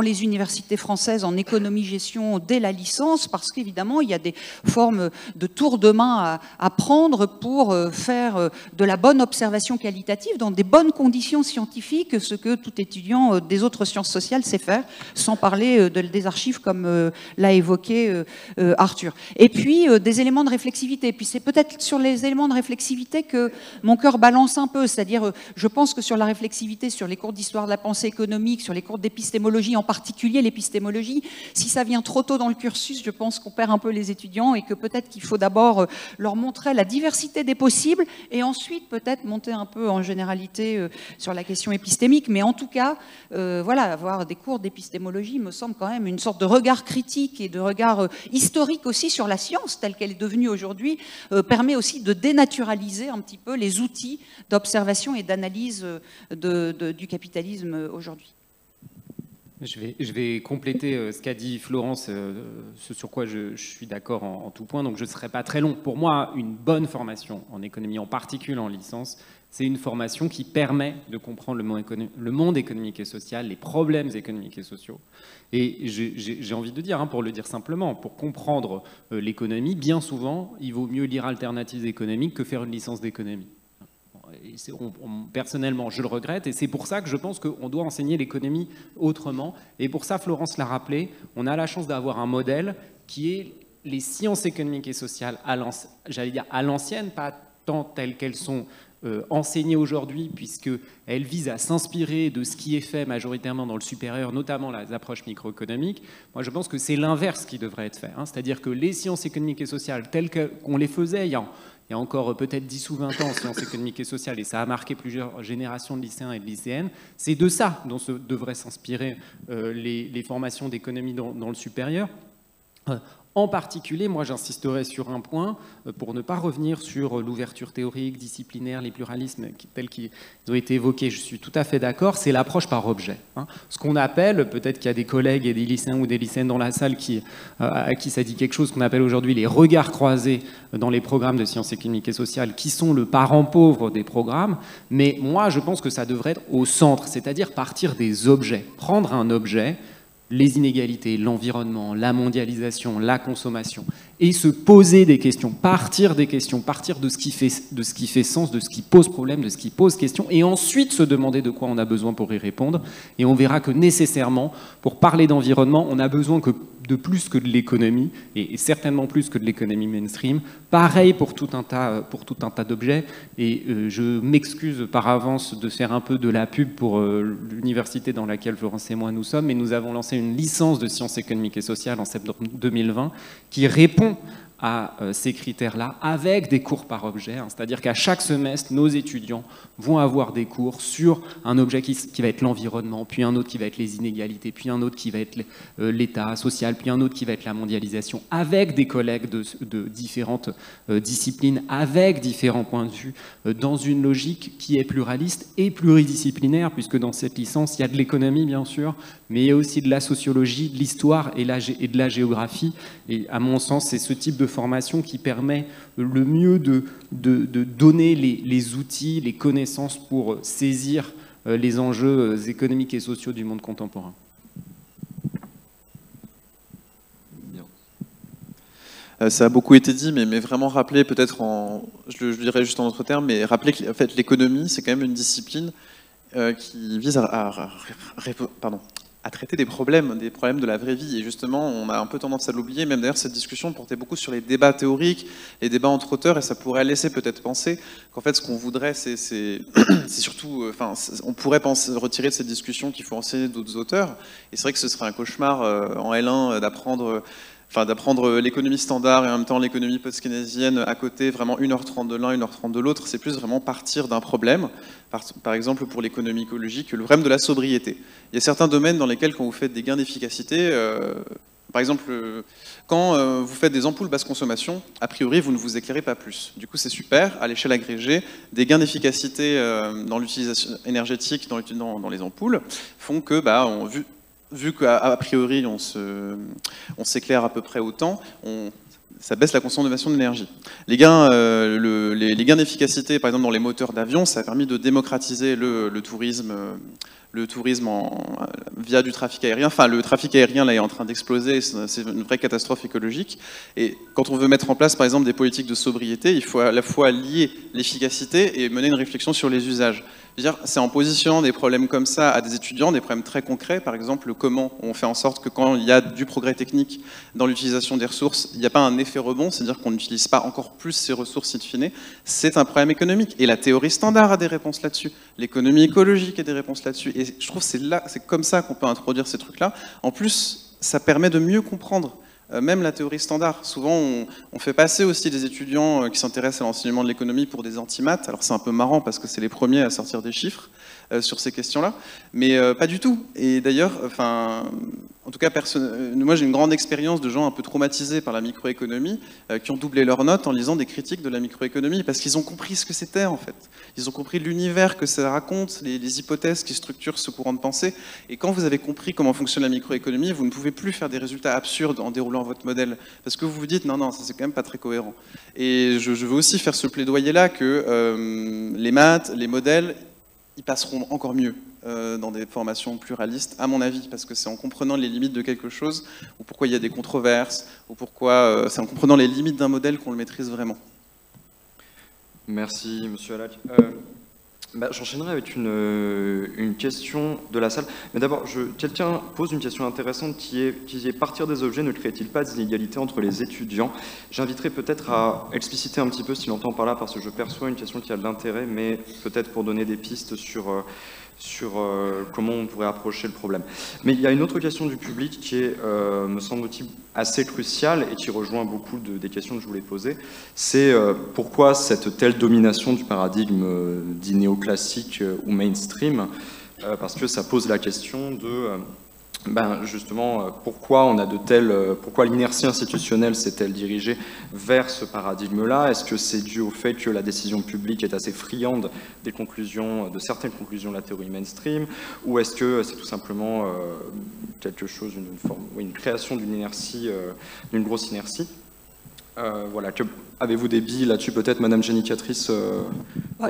C: les universités françaises en économie-gestion dès la licence, parce qu'évidemment, il y a des formes de tour de main à prendre pour faire de la bonne observation qualitative dans des bonnes conditions scientifiques, ce que tout étudiant des autres sciences sociales sait faire, sans parler des archives comme l'a évoqué Arthur. Et puis, des éléments de réflexivité. Et puis, c'est peut-être sur les éléments de réflexivité que mon cœur balance un peu. C'est-à-dire, je pense que sur la réflexivité, sur les cours d'histoire de la pensée économique, sur les cours d'épistémologie, en particulier l'épistémologie, si ça vient trop tôt dans le cursus, je pense qu'on perd un peu les étudiants et que peut-être qu'il faut d'abord leur montrer la diversité des possibles et ensuite peut-être monter un peu en généralité sur la question épistémique. Mais en tout cas, voilà, avoir des cours d'épistémologie me semble quand même une sorte de regard critique et de regard historique aussi sur la science telle qu'elle est devenue aujourd'hui, permet aussi de dénaturaliser un petit peu les outils d'observation et d'analyse du capitalisme aujourd'hui.
D: Je vais compléter ce qu'a dit Florence, ce sur quoi je suis d'accord en tout point, donc je ne serai pas très long. Pour moi, une bonne formation en économie, en particulier en licence, c'est une formation qui permet de comprendre le monde économique et social, les problèmes économiques et sociaux. Et j'ai envie de dire, pour le dire simplement, pour comprendre l'économie, bien souvent, il vaut mieux lire Alternatives économiques que faire une licence d'économie. Personnellement, je le regrette, et c'est pour ça que je pense qu'on doit enseigner l'économie autrement. Et pour ça, Florence l'a rappelé, on a la chance d'avoir un modèle qui est les sciences économiques et sociales, j'allais dire à l'ancienne, pas tant telles qu'elles sont enseignées aujourd'hui, puisqu'elles visent à s'inspirer de ce qui est fait majoritairement dans le supérieur, notamment les approches microéconomiques. Moi, je pense que c'est l'inverse qui devrait être fait, c'est-à-dire que les sciences économiques et sociales, telles qu'on les faisait il y a encore peut-être 10 ou 20 ans en sciences économiques et sociales, et ça a marqué plusieurs générations de lycéens et de lycéennes, c'est de ça dont devraient s'inspirer les formations d'économie dans le supérieur. En particulier, moi j'insisterai sur un point, pour ne pas revenir sur l'ouverture théorique, disciplinaire, les pluralismes tels qu'ils ont été évoqués, je suis tout à fait d'accord, c'est l'approche par objet. Ce qu'on appelle, peut-être qu'il y a des collègues et des lycéens ou des lycéennes dans la salle à qui ça dit quelque chose, qu'on appelle aujourd'hui les regards croisés dans les programmes de sciences économiques et sociales, qui sont le parent pauvre des programmes, mais moi je pense que ça devrait être au centre, c'est-à-dire partir des objets, prendre un objet, les inégalités, l'environnement, la mondialisation, la consommation, et se poser des questions, partir de ce qui fait sens, de ce qui pose problème, de ce qui pose question, et ensuite se demander de quoi on a besoin pour y répondre. Et on verra que nécessairement, pour parler d'environnement, on a besoin de plus que de l'économie, et certainement plus que de l'économie mainstream. Pareil pour tout un tas d'objets, et je m'excuse par avance de faire un peu de la pub pour l'université dans laquelle Florence et moi nous sommes, mais nous avons lancé une licence de sciences économiques et sociales en septembre 2020 qui répond à ces critères-là avec des cours par objet, c'est-à-dire qu'à chaque semestre, nos étudiants vont avoir des cours sur un objet qui va être l'environnement, puis un autre qui va être les inégalités, puis un autre qui va être l'état social, puis un autre qui va être la mondialisation, avec des collègues de différentes disciplines, avec différents points de vue, dans une logique qui est pluraliste et pluridisciplinaire, puisque dans cette licence, il y a de l'économie, bien sûr, mais il y a aussi de la sociologie, de l'histoire et de la géographie. Et à mon sens, c'est ce type de formation qui permet le mieux de donner les outils, les connaissances pour saisir les enjeux économiques et sociaux du monde contemporain.
E: Bien. Ça a beaucoup été dit, mais vraiment rappeler peut-être je le dirais juste en d'autres termes, mais rappeler que en fait, l'économie, c'est quand même une discipline qui vise à traiter des problèmes de la vraie vie. Et justement, on a un peu tendance à l'oublier. Même d'ailleurs, cette discussion portait beaucoup sur les débats théoriques, les débats entre auteurs, et ça pourrait laisser peut-être penser qu'en fait, ce qu'on voudrait, c'est surtout... on pourrait retirer de cette discussion qu'il faut enseigner d'autres auteurs. Et c'est vrai que ce serait un cauchemar en L1 d'apprendre... d'apprendre l'économie standard et en même temps l'économie post-keynésienne à côté, vraiment 1h30 de l'un, 1h30 de l'autre. C'est plus vraiment partir d'un problème. Par exemple, pour l'économie écologique, le problème de la sobriété. Il y a certains domaines dans lesquels, quand vous faites des gains d'efficacité, par exemple, quand vous faites des ampoules basse consommation, a priori, vous ne vous éclairez pas plus. Du coup, c'est super, à l'échelle agrégée, des gains d'efficacité dans l'utilisation énergétique dans les ampoules font que, vu qu'a priori, on s'éclaire à peu près autant, ça baisse la consommation d'énergie. Les gains d'efficacité, par exemple, dans les moteurs d'avion, ça a permis de démocratiser le tourisme via du trafic aérien. Enfin, le trafic aérien là est en train d'exploser, c'est une vraie catastrophe écologique. Et quand on veut mettre en place, par exemple, des politiques de sobriété, il faut à la fois lier l'efficacité et mener une réflexion sur les usages. C'est en positionnant des problèmes comme ça à des étudiants, des problèmes très concrets, par exemple comment on fait en sorte que quand il y a du progrès technique dans l'utilisation des ressources, il n'y a pas un effet rebond, c'est-à-dire qu'on n'utilise pas encore plus ces ressources in fine, c'est un problème économique. Et la théorie standard a des réponses là-dessus, l'économie écologique a des réponses là-dessus. Et je trouve que c'est comme ça qu'on peut introduire ces trucs-là. En plus, ça permet de mieux comprendre même la théorie standard. Souvent, on fait passer aussi des étudiants qui s'intéressent à l'enseignement de l'économie pour des antimaths. Alors c'est un peu marrant parce que c'est les premiers à sortir des chiffres sur ces questions-là, mais pas du tout. Et d'ailleurs, en tout cas, moi j'ai une grande expérience de gens un peu traumatisés par la microéconomie qui ont doublé leurs notes en lisant des critiques de la microéconomie parce qu'ils ont compris ce que c'était en fait. Ils ont compris l'univers que ça raconte, les hypothèses qui structurent ce courant de pensée. Et quand vous avez compris comment fonctionne la microéconomie, vous ne pouvez plus faire des résultats absurdes en déroulant votre modèle. Parce que vous vous dites, non, ça c'est quand même pas très cohérent. Et je veux aussi faire ce plaidoyer-là que les maths, les modèles, ils passeront encore mieux dans des formations pluralistes, à mon avis, parce que c'est en comprenant les limites de quelque chose, ou pourquoi il y a des controverses, ou pourquoi c'est en comprenant les limites d'un modèle qu'on le maîtrise vraiment.
A: Merci, monsieur Alac. J'enchaînerai avec une question de la salle. Mais d'abord, quelqu'un pose une question intéressante qui est partir des objets ne crée-t-il pas d'inégalité entre les étudiants? J'inviterai peut-être à expliciter un petit peu ce qu'il entend par là, parce que je perçois une question qui a de l'intérêt, mais peut-être pour donner des pistes sur comment on pourrait approcher le problème. Mais il y a une autre question du public qui est, me semble-t-il, assez cruciale et qui rejoint beaucoup des questions que je voulais poser. C'est pourquoi cette telle domination du paradigme dit néoclassique ou mainstream, parce que ça pose la question de... justement, pourquoi l'inertie institutionnelle s'est-elle dirigée vers ce paradigme-là? Est-ce que c'est dû au fait que la décision publique est assez friande de certaines conclusions de la théorie mainstream? Ou est-ce que c'est tout simplement quelque chose, une création d'une inertie, d'une grosse inertie? Voilà, avez-vous des billes là-dessus peut-être, Madame Génicatrice?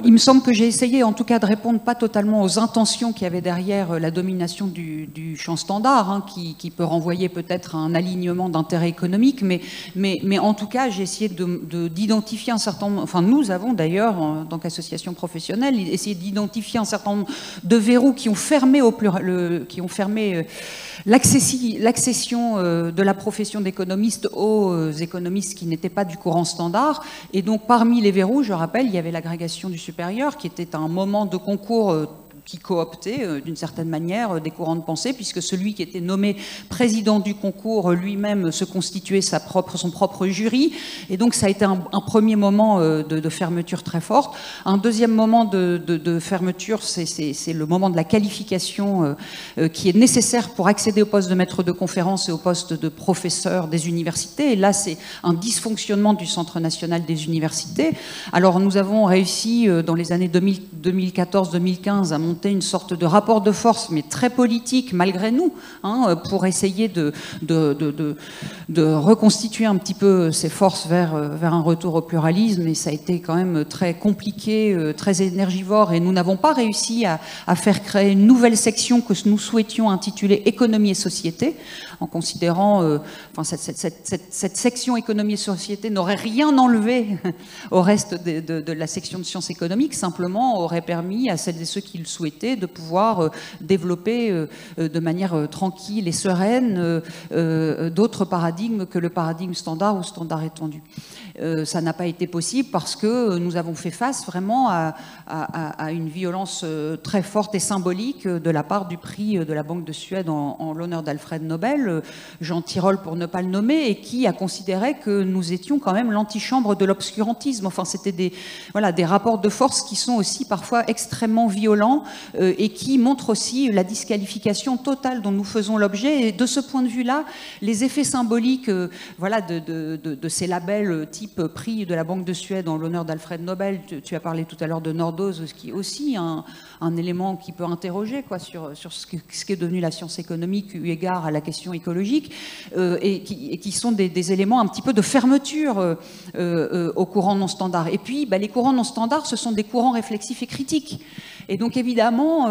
C: Il me semble que j'ai essayé en tout cas de répondre pas totalement aux intentions qu'il y avait derrière la domination du champ standard, qui peut renvoyer peut-être à un alignement d'intérêts économiques, mais en tout cas j'ai essayé d'identifier un certain nombre, enfin nous avons d'ailleurs en tant qu'association professionnelle essayé d'identifier un certain nombre de verrous qui ont fermé l'accession de la profession d'économiste aux économistes qui n'étaient pas du courant standard. Et donc parmi les verrous, je rappelle, il y avait l'agrégation du supérieur qui était un moment de concours qui cooptait d'une certaine manière des courants de pensée, puisque celui qui était nommé président du concours lui-même se constituait son propre jury. Et donc ça a été un premier moment de fermeture très forte. Un deuxième moment de fermeture, c'est le moment de la qualification qui est nécessaire pour accéder au poste de maître de conférence et au poste de professeur des universités. Et là, c'est un dysfonctionnement du Centre national des universités. Alors nous avons réussi dans les années 2014-2015 à monter une sorte de rapport de force, mais très politique malgré nous, pour essayer de reconstituer un petit peu ces forces vers un retour au pluralisme. Et ça a été quand même très compliqué, très énergivore, et nous n'avons pas réussi à faire créer une nouvelle section que nous souhaitions intituler Économie et Société, en considérant, cette section Économie et Société n'aurait rien enlevé au reste de la section de sciences économiques, simplement aurait permis à celles et ceux qui le souhaitaient souhaité de pouvoir développer de manière tranquille et sereine d'autres paradigmes que le paradigme standard ou standard étendu. Ça n'a pas été possible parce que nous avons fait face vraiment à une violence très forte et symbolique de la part du prix de la Banque de Suède en l'honneur d'Alfred Nobel, Jean Tirole pour ne pas le nommer, et qui a considéré que nous étions quand même l'antichambre de l'obscurantisme. Enfin, c'était des rapports de force qui sont aussi parfois extrêmement violents et qui montrent aussi la disqualification totale dont nous faisons l'objet. Et de ce point de vue-là, les effets symboliques de ces labels type prix de la Banque de Suède en l'honneur d'Alfred Nobel, tu as parlé tout à l'heure de Nordhaus, ce qui est aussi un élément qui peut interroger sur ce qui est devenu la science économique eu égard à la question écologique, et qui sont des éléments un petit peu de fermeture aux courants non standards. Et puis, les courants non standards, ce sont des courants réflexifs et critiques. Et donc, évidemment,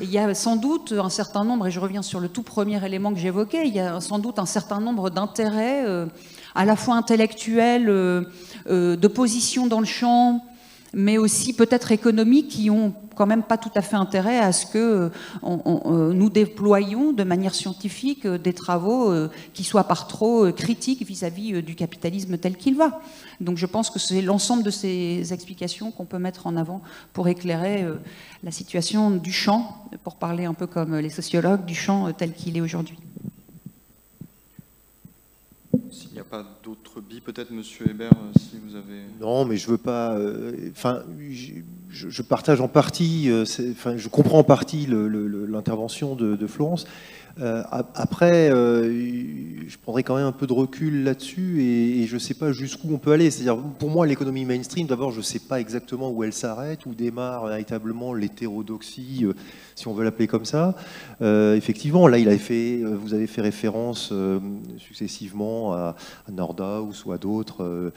C: il y a sans doute un certain nombre, et je reviens sur le tout premier élément que j'évoquais, il y a sans doute un certain nombre d'intérêts à la fois intellectuels, de position dans le champ, mais aussi peut-être économiques, qui ont quand même pas tout à fait intérêt à ce que nous déployions de manière scientifique des travaux qui soient par trop critiques vis-à-vis du capitalisme tel qu'il va. Donc je pense que c'est l'ensemble de ces explications qu'on peut mettre en avant pour éclairer la situation du champ, pour parler un peu comme les sociologues, du champ tel qu'il est aujourd'hui.
A: S'il n'y a pas d'autres billes, peut-être, Monsieur Hébert, si vous avez...
B: Non, mais je veux pas... je partage en partie, je comprends en partie l'intervention de Florence. Après, je prendrai quand même un peu de recul là-dessus et je ne sais pas jusqu'où on peut aller. C'est-à-dire, pour moi, l'économie mainstream, d'abord, je ne sais pas exactement où elle s'arrête, où démarre véritablement l'hétérodoxie, si on veut l'appeler comme ça. Effectivement, là, vous avez fait référence successivement à Nordhaus ou à d'autres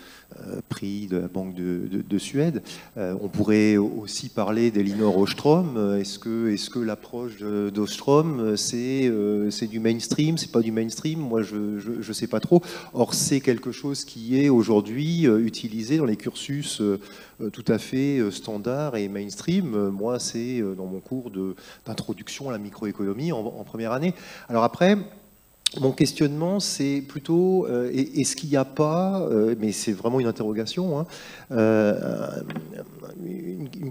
B: prix de la Banque de Suède. On pourrait aussi parler d'Elinor Ostrom. Est-ce que l'approche d'Ostrom, c'est du mainstream, c'est pas du mainstream? Moi, je sais pas trop. Or, c'est quelque chose qui est aujourd'hui utilisé dans les cursus tout à fait standard et mainstream. Moi, c'est dans mon cours d'introduction à la microéconomie en première année. Alors après, mon questionnement, c'est plutôt, est-ce qu'il n'y a pas, mais c'est vraiment une interrogation, une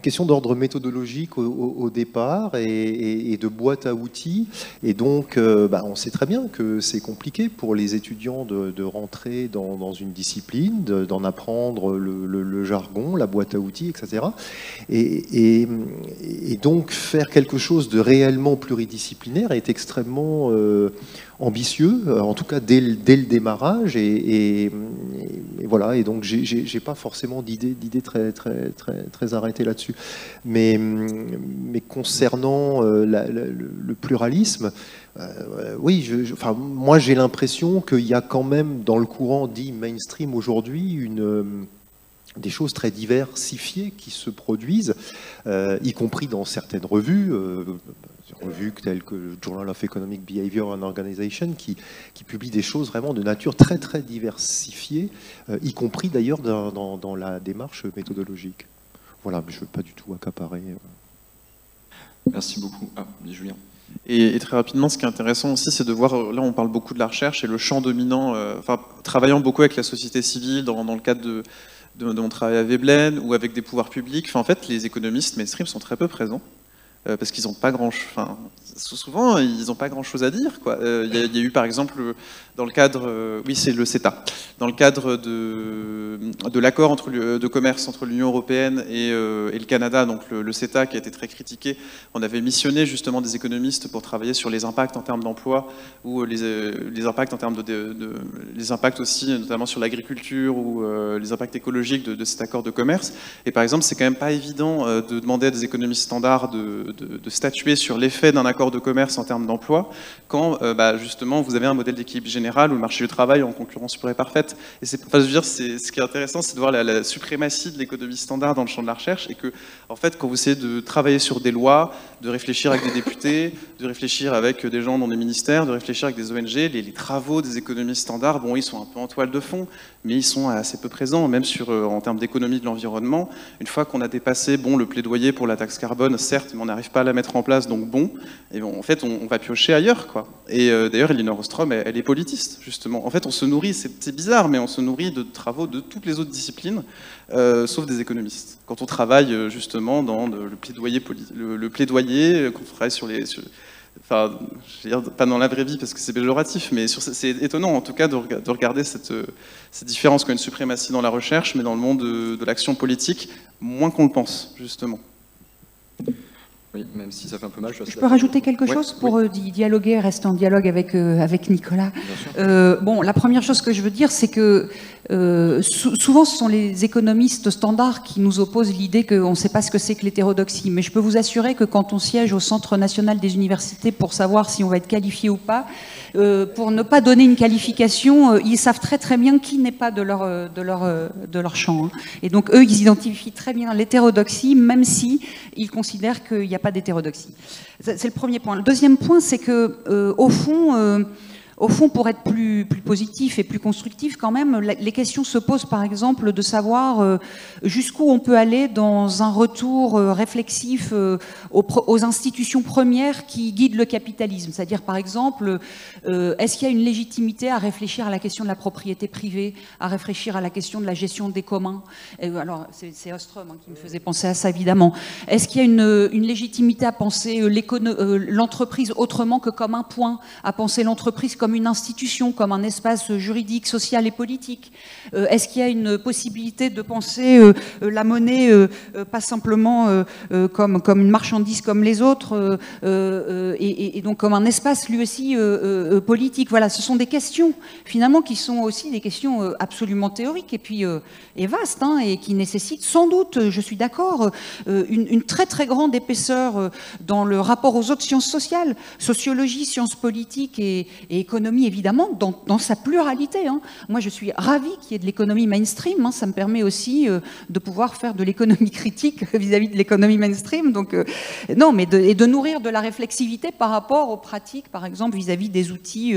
B: question d'ordre méthodologique au départ et de boîte à outils. Et donc, on sait très bien que c'est compliqué pour les étudiants de rentrer dans une discipline, d'en apprendre le jargon, la boîte à outils, etc. Et donc, faire quelque chose de réellement pluridisciplinaire est extrêmement ambitieux, en tout cas dès le démarrage, et voilà. Et donc j'ai pas forcément d'idée très arrêtée là-dessus. Mais concernant le pluralisme, oui, moi j'ai l'impression qu'il y a quand même dans le courant dit mainstream aujourd'hui des choses très diversifiées qui se produisent, y compris dans certaines revues telles que le Journal of Economic Behavior and Organization, qui publie des choses vraiment de nature très diversifiée, y compris d'ailleurs dans la démarche méthodologique. Voilà, mais je ne veux pas du tout accaparer.
A: Merci beaucoup. Julien.
E: Et très rapidement, ce qui est intéressant aussi, c'est de voir, là on parle beaucoup de la recherche et le champ dominant, travaillant beaucoup avec la société civile dans le cadre de mon travail à Veblen ou avec des pouvoirs publics. En fait, les économistes mainstream sont très peu présents. Parce qu'ils n'ont pas souvent ils n'ont pas grand chose à dire, quoi. Il y a eu par exemple dans le cadre, oui c'est le CETA, dans le cadre de l'accord de commerce entre l'Union européenne et le Canada, donc le CETA qui a été très critiqué. On avait missionné justement des économistes pour travailler sur les impacts en termes d'emploi ou les impacts en termes les impacts aussi notamment sur l'agriculture ou les impacts écologiques de cet accord de commerce. Et par exemple, c'est quand même pas évident de demander à des économistes standards de statuer sur l'effet d'un accord de commerce en termes d'emploi quand justement vous avez un modèle d'équilibre général où le marché du travail est en concurrence pure et parfaite. Et ce qui est intéressant intéressant, c'est de voir la suprématie de l'économie standard dans le champ de la recherche, et que, en fait, quand vous essayez de travailler sur des lois, de réfléchir avec des députés, de réfléchir avec des gens dans des ministères, de réfléchir avec des ONG, les travaux des économistes standards, bon, ils sont un peu en toile de fond, mais ils sont assez peu présents, même en termes d'économie de l'environnement. Une fois qu'on a dépassé, bon, le plaidoyer pour la taxe carbone, certes, mais on n'arrive pas à la mettre en place, donc bon, et bon, en fait, on va piocher ailleurs, quoi. Et d'ailleurs, Elinor Ostrom, elle est politiste, justement. En fait, on se nourrit, c'est bizarre, mais on se nourrit de travaux de toutes les autres disciplines, sauf des économistes. Quand on travaille, justement, dans le plaidoyer qu'on ferait enfin, je veux dire, pas dans la vraie vie parce que c'est péjoratif, mais c'est étonnant en tout cas de regarder cette différence qu'il y a une suprématie dans la recherche, mais dans le monde de l'action politique, moins qu'on le pense, justement.
A: Oui, même si ça fait un peu mal.
C: Je peux rajouter quelque chose pour dialoguer, rester en dialogue avec Nicolas. Bon, la première chose que je veux dire, c'est que souvent ce sont les économistes standards qui nous opposent l'idée qu'on ne sait pas ce que c'est que l'hétérodoxie. Mais je peux vous assurer que quand on siège au Centre national des universités pour savoir si on va être qualifié ou pas, pour ne pas donner une qualification, ils savent très très bien qui n'est pas de leur champ. Hein. Et donc eux, ils identifient très bien l'hétérodoxie, même si ils considèrent qu'il n'y a pas d'hétérodoxie. C'est le premier point. Le deuxième point, c'est que au fond, pour être plus positif et plus constructif, quand même, les questions se posent, par exemple, de savoir jusqu'où on peut aller dans un retour réflexif aux institutions premières qui guident le capitalisme. C'est-à-dire, par exemple, est-ce qu'il y a une légitimité à réfléchir à la question de la propriété privée, à réfléchir à la question de la gestion des communs? Alors, c'est Ostrom qui me faisait penser à ça, évidemment. Est-ce qu'il y a une légitimité à penser l'entreprise autrement que comme un point, à penser l'entreprise comme une institution, comme un espace juridique, social et politique? Est-ce qu'il y a une possibilité de penser la monnaie pas simplement comme une marchandise comme les autres, et donc comme un espace lui aussi politique? Voilà, ce sont des questions finalement qui sont aussi des questions absolument théoriques et puis et vastes, hein, et qui nécessitent sans doute, je suis d'accord, une très très grande épaisseur dans le rapport aux autres sciences sociales, sociologie, sciences politiques et économie, évidemment, dans sa pluralité. Hein. Moi, je suis ravie qu'il y ait de l'économie mainstream. Hein. Ça me permet aussi de pouvoir faire de l'économie critique vis-à-vis de l'économie mainstream. Donc, non, mais de nourrir de la réflexivité par rapport aux pratiques, par exemple, vis-à-vis des outils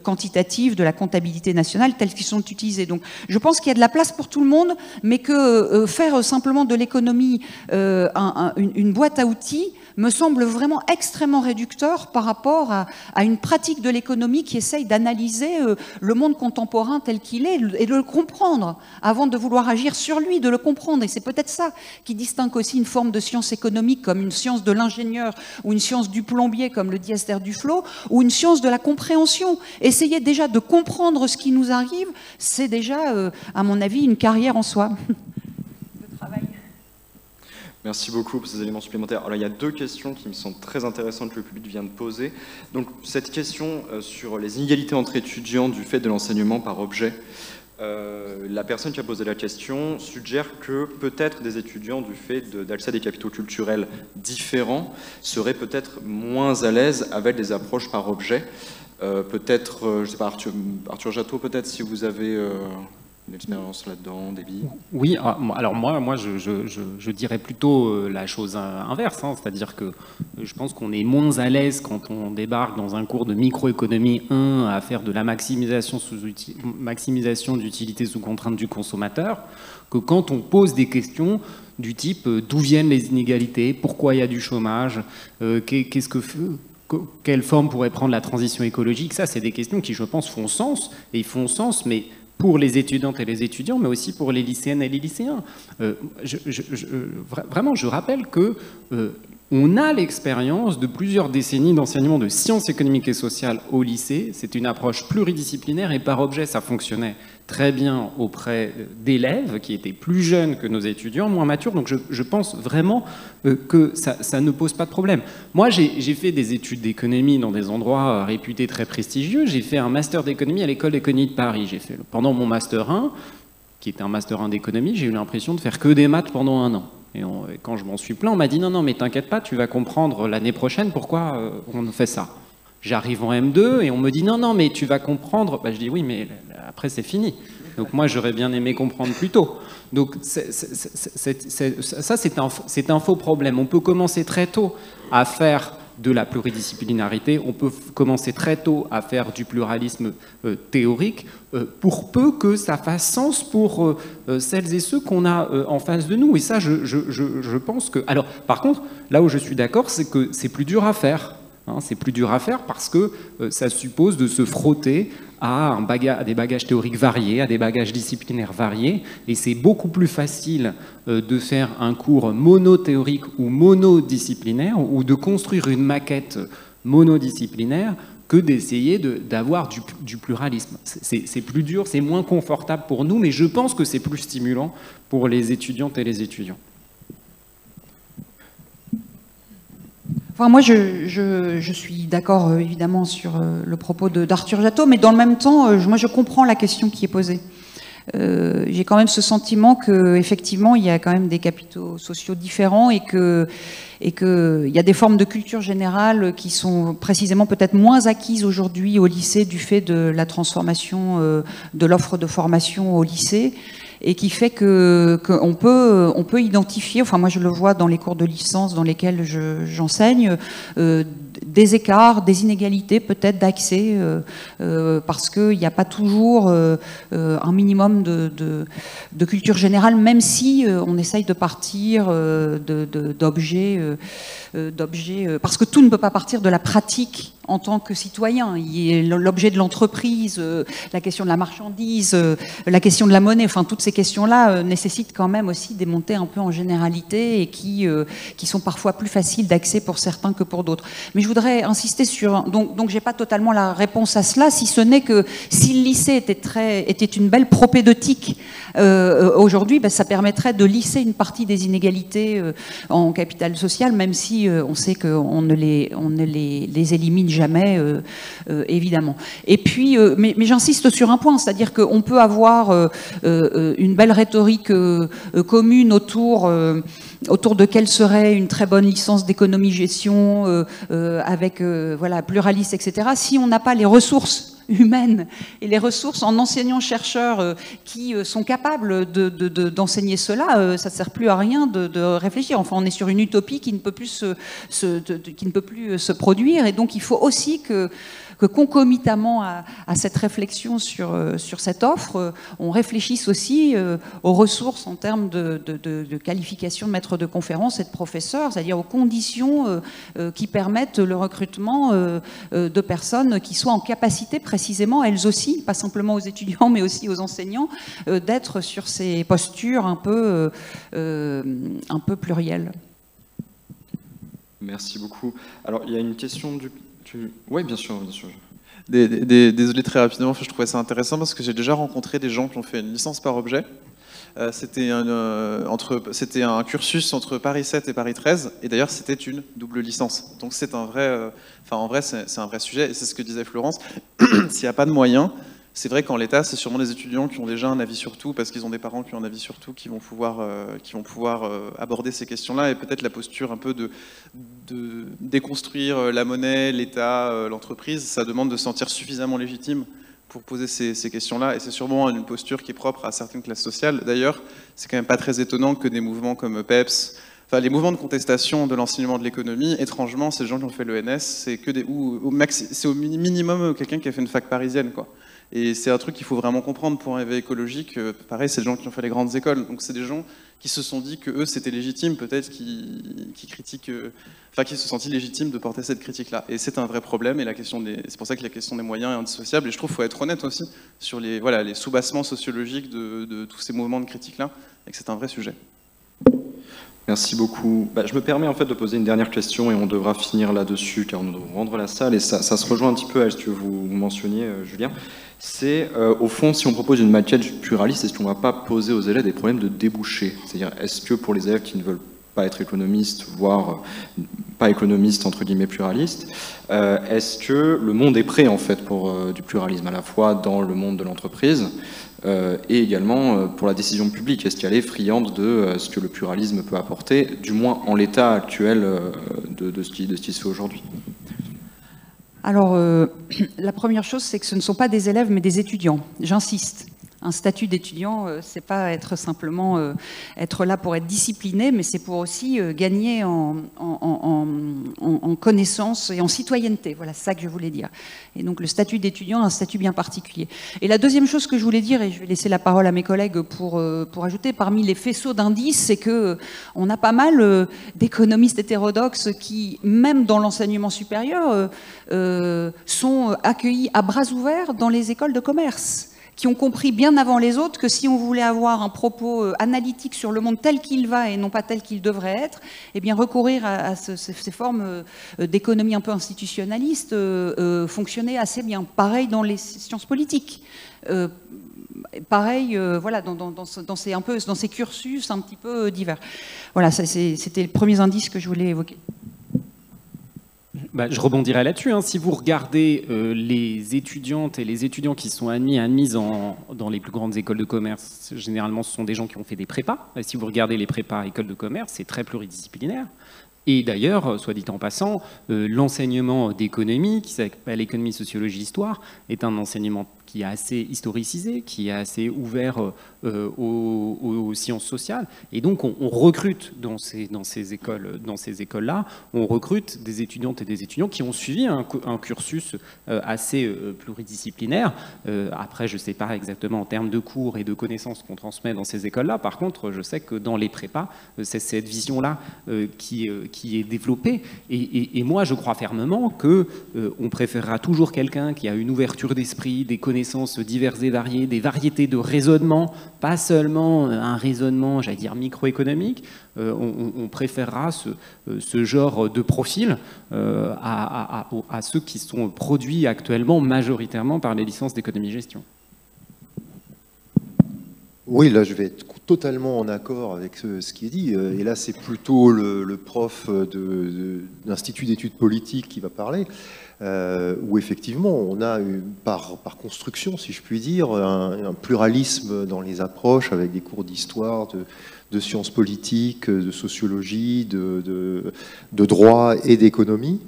C: quantitatifs de la comptabilité nationale tels qu'ils sont utilisés. Donc, je pense qu'il y a de la place pour tout le monde, mais que faire simplement de l'économie une boîte à outils me semble vraiment extrêmement réducteur par rapport à une pratique de l'économie qui essaye d'analyser le monde contemporain tel qu'il est et de le comprendre avant de vouloir agir sur lui, de le comprendre. Et c'est peut-être ça qui distingue aussi une forme de science économique comme une science de l'ingénieur ou une science du plombier comme le dit Esther Duflo, ou une science de la compréhension. Essayer déjà de comprendre ce qui nous arrive, c'est déjà, à mon avis, une carrière en soi.
A: Merci beaucoup pour ces éléments supplémentaires. Alors, il y a deux questions qui me semblent très intéressantes que le public vient de poser. Donc, cette question sur les inégalités entre étudiants du fait de l'enseignement par objet, la personne qui a posé la question suggère que peut-être des étudiants, du fait d'accès à des capitaux culturels différents, seraient peut-être moins à l'aise avec des approches par objet. Peut-être, je ne sais pas, Arthur Jatteau, peut-être, si vous avez une expérience là-dedans, Déby?
D: Oui, alors moi je dirais plutôt la chose inverse, hein, c'est-à-dire que je pense qu'on est moins à l'aise quand on débarque dans un cours de microéconomie 1 à faire de la maximisation d'utilité sous contrainte du consommateur, que quand on pose des questions du type d'où viennent les inégalités, pourquoi il y a du chômage, quelle forme pourrait prendre la transition écologique. Ça, c'est des questions qui, je pense, font sens, et ils font sens, mais pour les étudiantes et les étudiants, mais aussi pour les lycéennes et les lycéens. Vraiment, je rappelle que on a l'expérience de plusieurs décennies d'enseignement de sciences économiques et sociales au lycée. C'est une approche pluridisciplinaire et par objet, ça fonctionnait très bien auprès d'élèves qui étaient plus jeunes que nos étudiants, moins matures. Donc je pense vraiment que ça ne pose pas de problème. Moi, j'ai fait des études d'économie dans des endroits réputés très prestigieux. J'ai fait un master d'économie à l'école d'économie de Paris. J'ai fait pendant mon master 1, qui était un master 1 d'économie, j'ai eu l'impression de faire que des maths pendant 1 an. Et quand je m'en suis plaint, on m'a dit non, mais t'inquiète pas, tu vas comprendre l'année prochaine pourquoi on fait ça. J'arrive en M2 et on me dit non, mais tu vas comprendre. Je dis oui, mais après c'est fini. Donc moi j'aurais bien aimé comprendre plus tôt. Donc ça c'est un faux problème. On peut commencer très tôt à faire de la pluridisciplinarité, on peut commencer très tôt à faire du pluralisme théorique, pour peu que ça fasse sens pour celles et ceux qu'on a en face de nous. Et ça, je pense que... Alors, par contre, là où je suis d'accord, c'est que c'est plus dur à faire. C'est plus dur à faire parce que ça suppose de se frotter à des bagages théoriques variés, à des bagages disciplinaires variés, et c'est beaucoup plus facile de faire un cours monothéorique ou monodisciplinaire, ou de construire une maquette monodisciplinaire, que d'essayer d'avoir du pluralisme. C'est plus dur, c'est moins confortable pour nous, mais je pense que c'est plus stimulant pour les étudiantes et les étudiants.
C: Enfin, moi, je suis d'accord, évidemment, sur le propos d'Arthur Jatteau, mais dans le même temps, moi, je comprends la question qui est posée. J'ai quand même ce sentiment qu'effectivement, il y a quand même des capitaux sociaux différents et qu'il y a des formes de culture générale qui sont précisément peut-être moins acquises aujourd'hui au lycée du fait de la transformation de l'offre de formation au lycée, et qui fait qu'on peut identifier, enfin moi je le vois dans les cours de licence dans lesquels j'enseigne, des écarts, des inégalités peut-être d'accès, parce qu'il n'y a pas toujours un minimum de culture générale, même si on essaye de partir d'objets, parce que tout ne peut pas partir de la pratique en tant que citoyen. Il y a l'objet de l'entreprise, la question de la marchandise, la question de la monnaie, enfin toutes ces questions-là nécessitent quand même aussi des montées un peu en généralité et qui sont parfois plus faciles d'accès pour certains que pour d'autres. Mais je voudrais insister sur... Donc j'ai pas totalement la réponse à cela, si ce n'est que si le lycée était une belle propédeutique aujourd'hui, ça permettrait de lisser une partie des inégalités en capital social, même si on sait qu'on ne les élimine jamais, évidemment. Et puis, mais j'insiste sur un point, c'est-à-dire qu'on peut avoir une belle rhétorique commune autour de quelle serait une très bonne licence d'économie-gestion avec voilà, pluraliste, etc. Si on n'a pas les ressources humaines et les ressources en enseignants-chercheurs qui sont capables d'enseigner cela, ça ne sert plus à rien de réfléchir. Enfin, on est sur une utopie qui ne peut plus se produire, et donc il faut aussi que concomitamment à cette réflexion sur cette offre, on réfléchisse aussi aux ressources en termes de qualification de maître de conférence et de professeur, c'est-à-dire aux conditions qui permettent le recrutement de personnes qui soient en capacité précisément, elles aussi, pas simplement aux étudiants, mais aussi aux enseignants, d'être sur ces postures un peu plurielles.
A: Merci beaucoup. Alors, il y a une question du... Oui, bien sûr, bien sûr.
E: Désolé, très rapidement, je trouvais ça intéressant parce que j'ai déjà rencontré des gens qui ont fait une licence par objet. C'était un cursus entre Paris 7 et Paris 13, et d'ailleurs c'était une double licence. Donc c'est un vrai, en vrai c'est un vrai sujet, et c'est ce que disait Florence. S'il n'y a pas de moyens, c'est vrai qu'en l'état, c'est sûrement les étudiants qui ont déjà un avis sur tout, parce qu'ils ont des parents qui ont un avis sur tout, qui vont pouvoir aborder ces questions-là, et peut-être la posture un peu de déconstruire la monnaie, l'État, l'entreprise, ça demande de se sentir suffisamment légitime pour poser ces questions-là, et c'est sûrement une posture qui est propre à certaines classes sociales. D'ailleurs, c'est quand même pas très étonnant que des mouvements comme PEPS, enfin les mouvements de contestation de l'enseignement de l'économie, étrangement, ces gens qui ont fait l'ENS, c'est au minimum quelqu'un qui a fait une fac parisienne, quoi. Et c'est un truc qu'il faut vraiment comprendre pour un éveil écologique. Pareil, c'est des gens qui ont fait les grandes écoles. Donc c'est des gens qui se sont dit que eux c'était légitime, peut-être qui critiquent, qui se sentent légitimes de porter cette critique-là. Et c'est un vrai problème. Et c'est pour ça que la question des moyens est indissociable. Et je trouve qu'il faut être honnête aussi sur les soubassements sociologiques de tous ces mouvements de critique-là, et que c'est un vrai sujet.
A: Merci beaucoup. Je me permets en fait de poser une dernière question et on devra finir là-dessus car nous devons rendre la salle, et ça se rejoint un petit peu à ce que vous mentionniez, Julien. C'est au fond, si on propose une maquette pluraliste, est-ce qu'on ne va pas poser aux élèves des problèmes de débouchés? C'est-à-dire, est-ce que pour les élèves qui ne veulent pas être économistes, voire pas économistes entre guillemets pluralistes, est-ce que le monde est prêt en fait pour du pluralisme, à la fois dans le monde de l'entreprise et également pour la décision publique? Est-ce qu'elle est friande de ce que le pluralisme peut apporter, du moins en l'état actuel de ce qui se fait aujourd'hui?
C: Alors, la première chose, c'est que ce ne sont pas des élèves, mais des étudiants. J'insiste. Un statut d'étudiant, c'est pas être simplement être là pour être discipliné, mais c'est pour aussi gagner en connaissance et en citoyenneté. Voilà, c'est ça que je voulais dire. Et donc le statut d'étudiant a un statut bien particulier. Et la deuxième chose que je voulais dire, et je vais laisser la parole à mes collègues pour ajouter, parmi les faisceaux d'indices, c'est que on a pas mal d'économistes hétérodoxes qui, même dans l'enseignement supérieur, sont accueillis à bras ouverts dans les écoles de commerce, qui ont compris bien avant les autres que si on voulait avoir un propos analytique sur le monde tel qu'il va et non pas tel qu'il devrait être, eh bien recourir à ces formes d'économie un peu institutionnaliste fonctionnait assez bien. Pareil dans les sciences politiques. Pareil, voilà, dans ces cursus un petit peu divers. Voilà, c'était les premiers indices que je voulais évoquer.
D: Je rebondirai là-dessus. Si vous regardez les étudiantes et les étudiants qui sont admises dans les plus grandes écoles de commerce, généralement ce sont des gens qui ont fait des prépas. Et si vous regardez les prépas écoles de commerce, c'est très pluridisciplinaire. Et d'ailleurs, soit dit en passant, l'enseignement d'économie, qui s'appelle économie, sociologie, histoire, est un enseignement qui est assez historicisé, qui est assez ouvert aux sciences sociales. Et donc, on recrute dans ces écoles-là, on recrute des étudiantes et des étudiants qui ont suivi un cursus assez pluridisciplinaire. Après, je ne sais pas exactement en termes de cours et de connaissances qu'on transmet dans ces écoles-là. Par contre, je sais que dans les prépas, c'est cette vision-là qui est développée. Et moi, je crois fermement qu'on préférera toujours quelqu'un qui a une ouverture d'esprit, des connaissances diverses et variées, des variétés de raisonnement, pas seulement un raisonnement, j'allais dire, microéconomique. On préférera ce genre de profil à ceux qui sont produits actuellement majoritairement par les licences d'économie-gestion.
B: Oui, là je vais être totalement en accord avec ce qui est dit. Et là c'est plutôt le prof d'Institut d'études politiques qui va parler. Où effectivement on a par construction, si je puis dire, un pluralisme dans les approches avec des cours d'histoire, de sciences politiques, de sociologie, de droit et d'économie.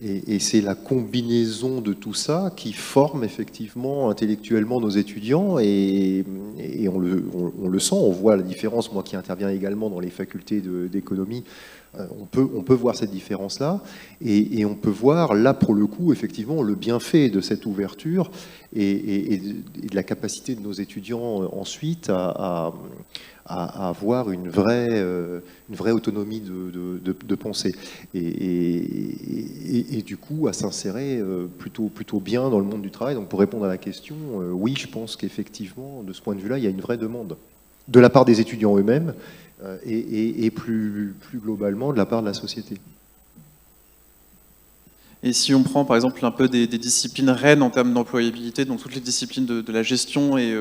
B: Et c'est la combinaison de tout ça qui forme effectivement intellectuellement nos étudiants et on le sent, on voit la différence. Moi qui interviens également dans les facultés d'économie, on peut voir cette différence-là et on peut voir là pour le coup effectivement le bienfait de cette ouverture et de la capacité de nos étudiants ensuite à avoir une vraie autonomie de pensée et du coup à s'insérer plutôt bien dans le monde du travail. Donc pour répondre à la question, oui, je pense qu'effectivement de ce point de vue-là, il y a une vraie demande de la part des étudiants eux-mêmes et plus globalement de la part de la société.
E: Et si on prend par exemple un peu des disciplines reines en termes d'employabilité, donc toutes les disciplines de la gestion et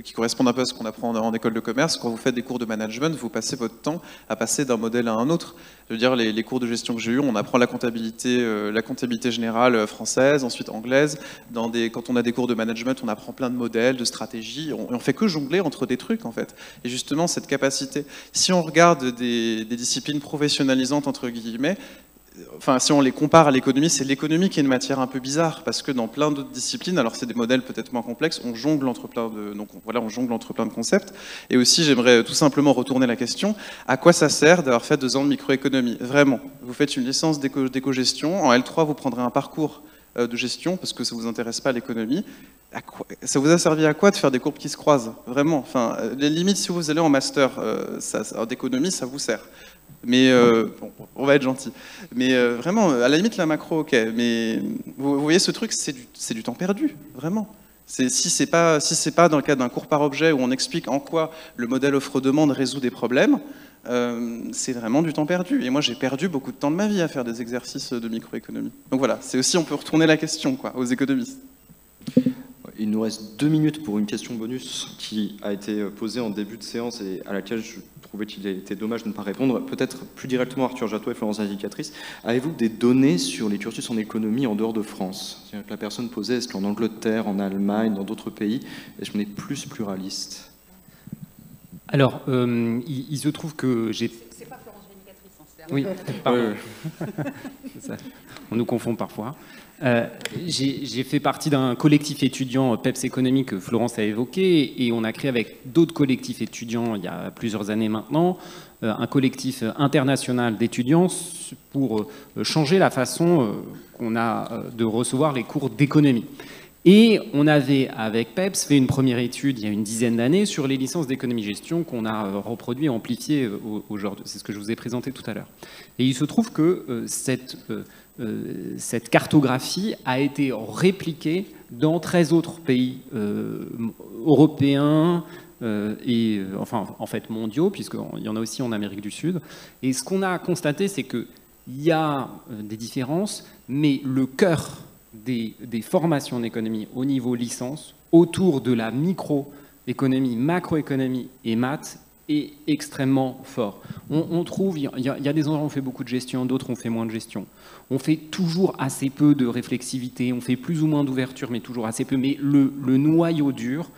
E: qui correspondent un peu à ce qu'on apprend en école de commerce, quand vous faites des cours de management, vous passez votre temps à passer d'un modèle à un autre. Je veux dire, les cours de gestion que j'ai eus, on apprend la comptabilité générale française, ensuite anglaise. Quand on a des cours de management, on apprend plein de modèles, de stratégies, et on fait que jongler entre des trucs en fait. Et justement, cette capacité, si on regarde des disciplines professionnalisantes entre guillemets, enfin, si on les compare à l'économie, c'est l'économie qui est une matière un peu bizarre, parce que dans plein d'autres disciplines, alors c'est des modèles peut-être moins complexes, on jongle entre plein de concepts. Et aussi, j'aimerais tout simplement retourner la question, à quoi ça sert d'avoir fait 2 ans de microéconomie? Vraiment, vous faites une licence d'éco-gestion, en L3, vous prendrez un parcours de gestion, parce que ça ne vous intéresse pas l'économie. Ça vous a servi à quoi de faire des courbes qui se croisent? Vraiment, enfin, les limites, si vous allez en master d'économie, ça vous sert. Mais bon, on va être gentil. Mais vraiment, à la limite, la macro, ok. Mais vous voyez, ce truc, c'est du temps perdu, vraiment. Si c'est pas dans le cadre d'un cours par objet où on explique en quoi le modèle offre-demande résout des problèmes, c'est vraiment du temps perdu. Et moi, j'ai perdu beaucoup de temps de ma vie à faire des exercices de microéconomie. Donc voilà, c'est aussi, on peut retourner la question aux économistes.
A: Il nous reste 2 minutes pour une question bonus qui a été posée en début de séance et à laquelle je trouvais qu'il était dommage de ne pas répondre. Peut-être plus directement Arthur Jatouet et Florence Indicatrice. Avez-vous des données sur les cursus en économie en dehors de France? C'est-à-dire que la personne posait, est-ce qu'en Angleterre, en Allemagne, dans d'autres pays, est-ce qu'on est plus pluraliste?
D: Alors, il se trouve que j'ai...
C: C'est pas Florence Indicatrice,
D: Oui, pardon. Ça, on nous confond parfois. J'ai fait partie d'un collectif étudiant PEPS économique que Florence a évoqué, et on a créé avec d'autres collectifs étudiants il y a plusieurs années maintenant un collectif international d'étudiants pour changer la façon qu'on a de recevoir les cours d'économie. Et on avait, avec PEPS, fait une première étude il y a une dizaine d'années sur les licences d'économie-gestion qu'on a reproduit et amplifié aujourd'hui. C'est ce que je vous ai présenté tout à l'heure. Et il se trouve que cette cartographie a été répliquée dans 13 autres pays européens et enfin en fait mondiaux, puisqu'il y en a aussi en Amérique du Sud. Et ce qu'on a constaté, c'est qu'il y a des différences, mais le cœur des formations en économie au niveau licence, autour de la microéconomie, macroéconomie et maths, est extrêmement fort. On trouve, il y a des endroits où on fait beaucoup de gestion, d'autres on fait moins de gestion. On fait toujours assez peu de réflexivité, on fait plus ou moins d'ouverture, mais toujours assez peu. Mais le noyau dur,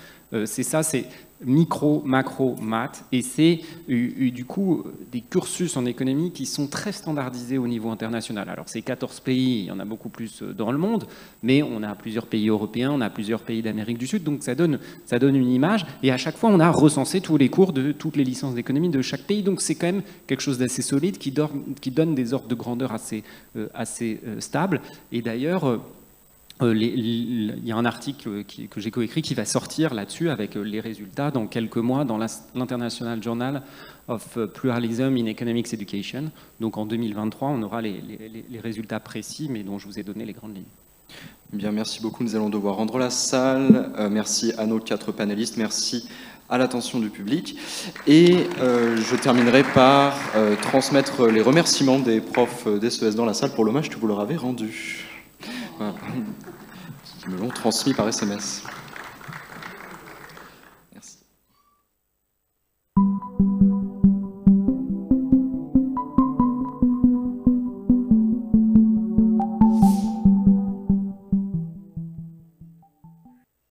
D: c'est ça, c'est micro, macro, maths, et c'est du coup des cursus en économie qui sont très standardisés au niveau international. Alors c'est 14 pays, il y en a beaucoup plus dans le monde, mais on a plusieurs pays européens, on a plusieurs pays d'Amérique du Sud, donc ça donne une image, et à chaque fois on a recensé tous les cours de toutes les licences d'économie de chaque pays, donc c'est quand même quelque chose d'assez solide qui donne des ordres de grandeur assez stables, et d'ailleurs il y a un article que j'ai coécrit qui va sortir là-dessus avec les résultats dans quelques mois dans l'International Journal of Pluralism in Economics Education. Donc en 2023, on aura les résultats précis, mais dont je vous ai donné les grandes lignes.
A: Bien, merci beaucoup. Nous allons devoir rendre la salle. Merci à nos 4 panélistes. Merci à l'attention du public. Et je terminerai par transmettre les remerciements des profs d'SES dans la salle pour l'hommage que vous leur avez rendu. Voilà. Qui me l'ont transmis par SMS.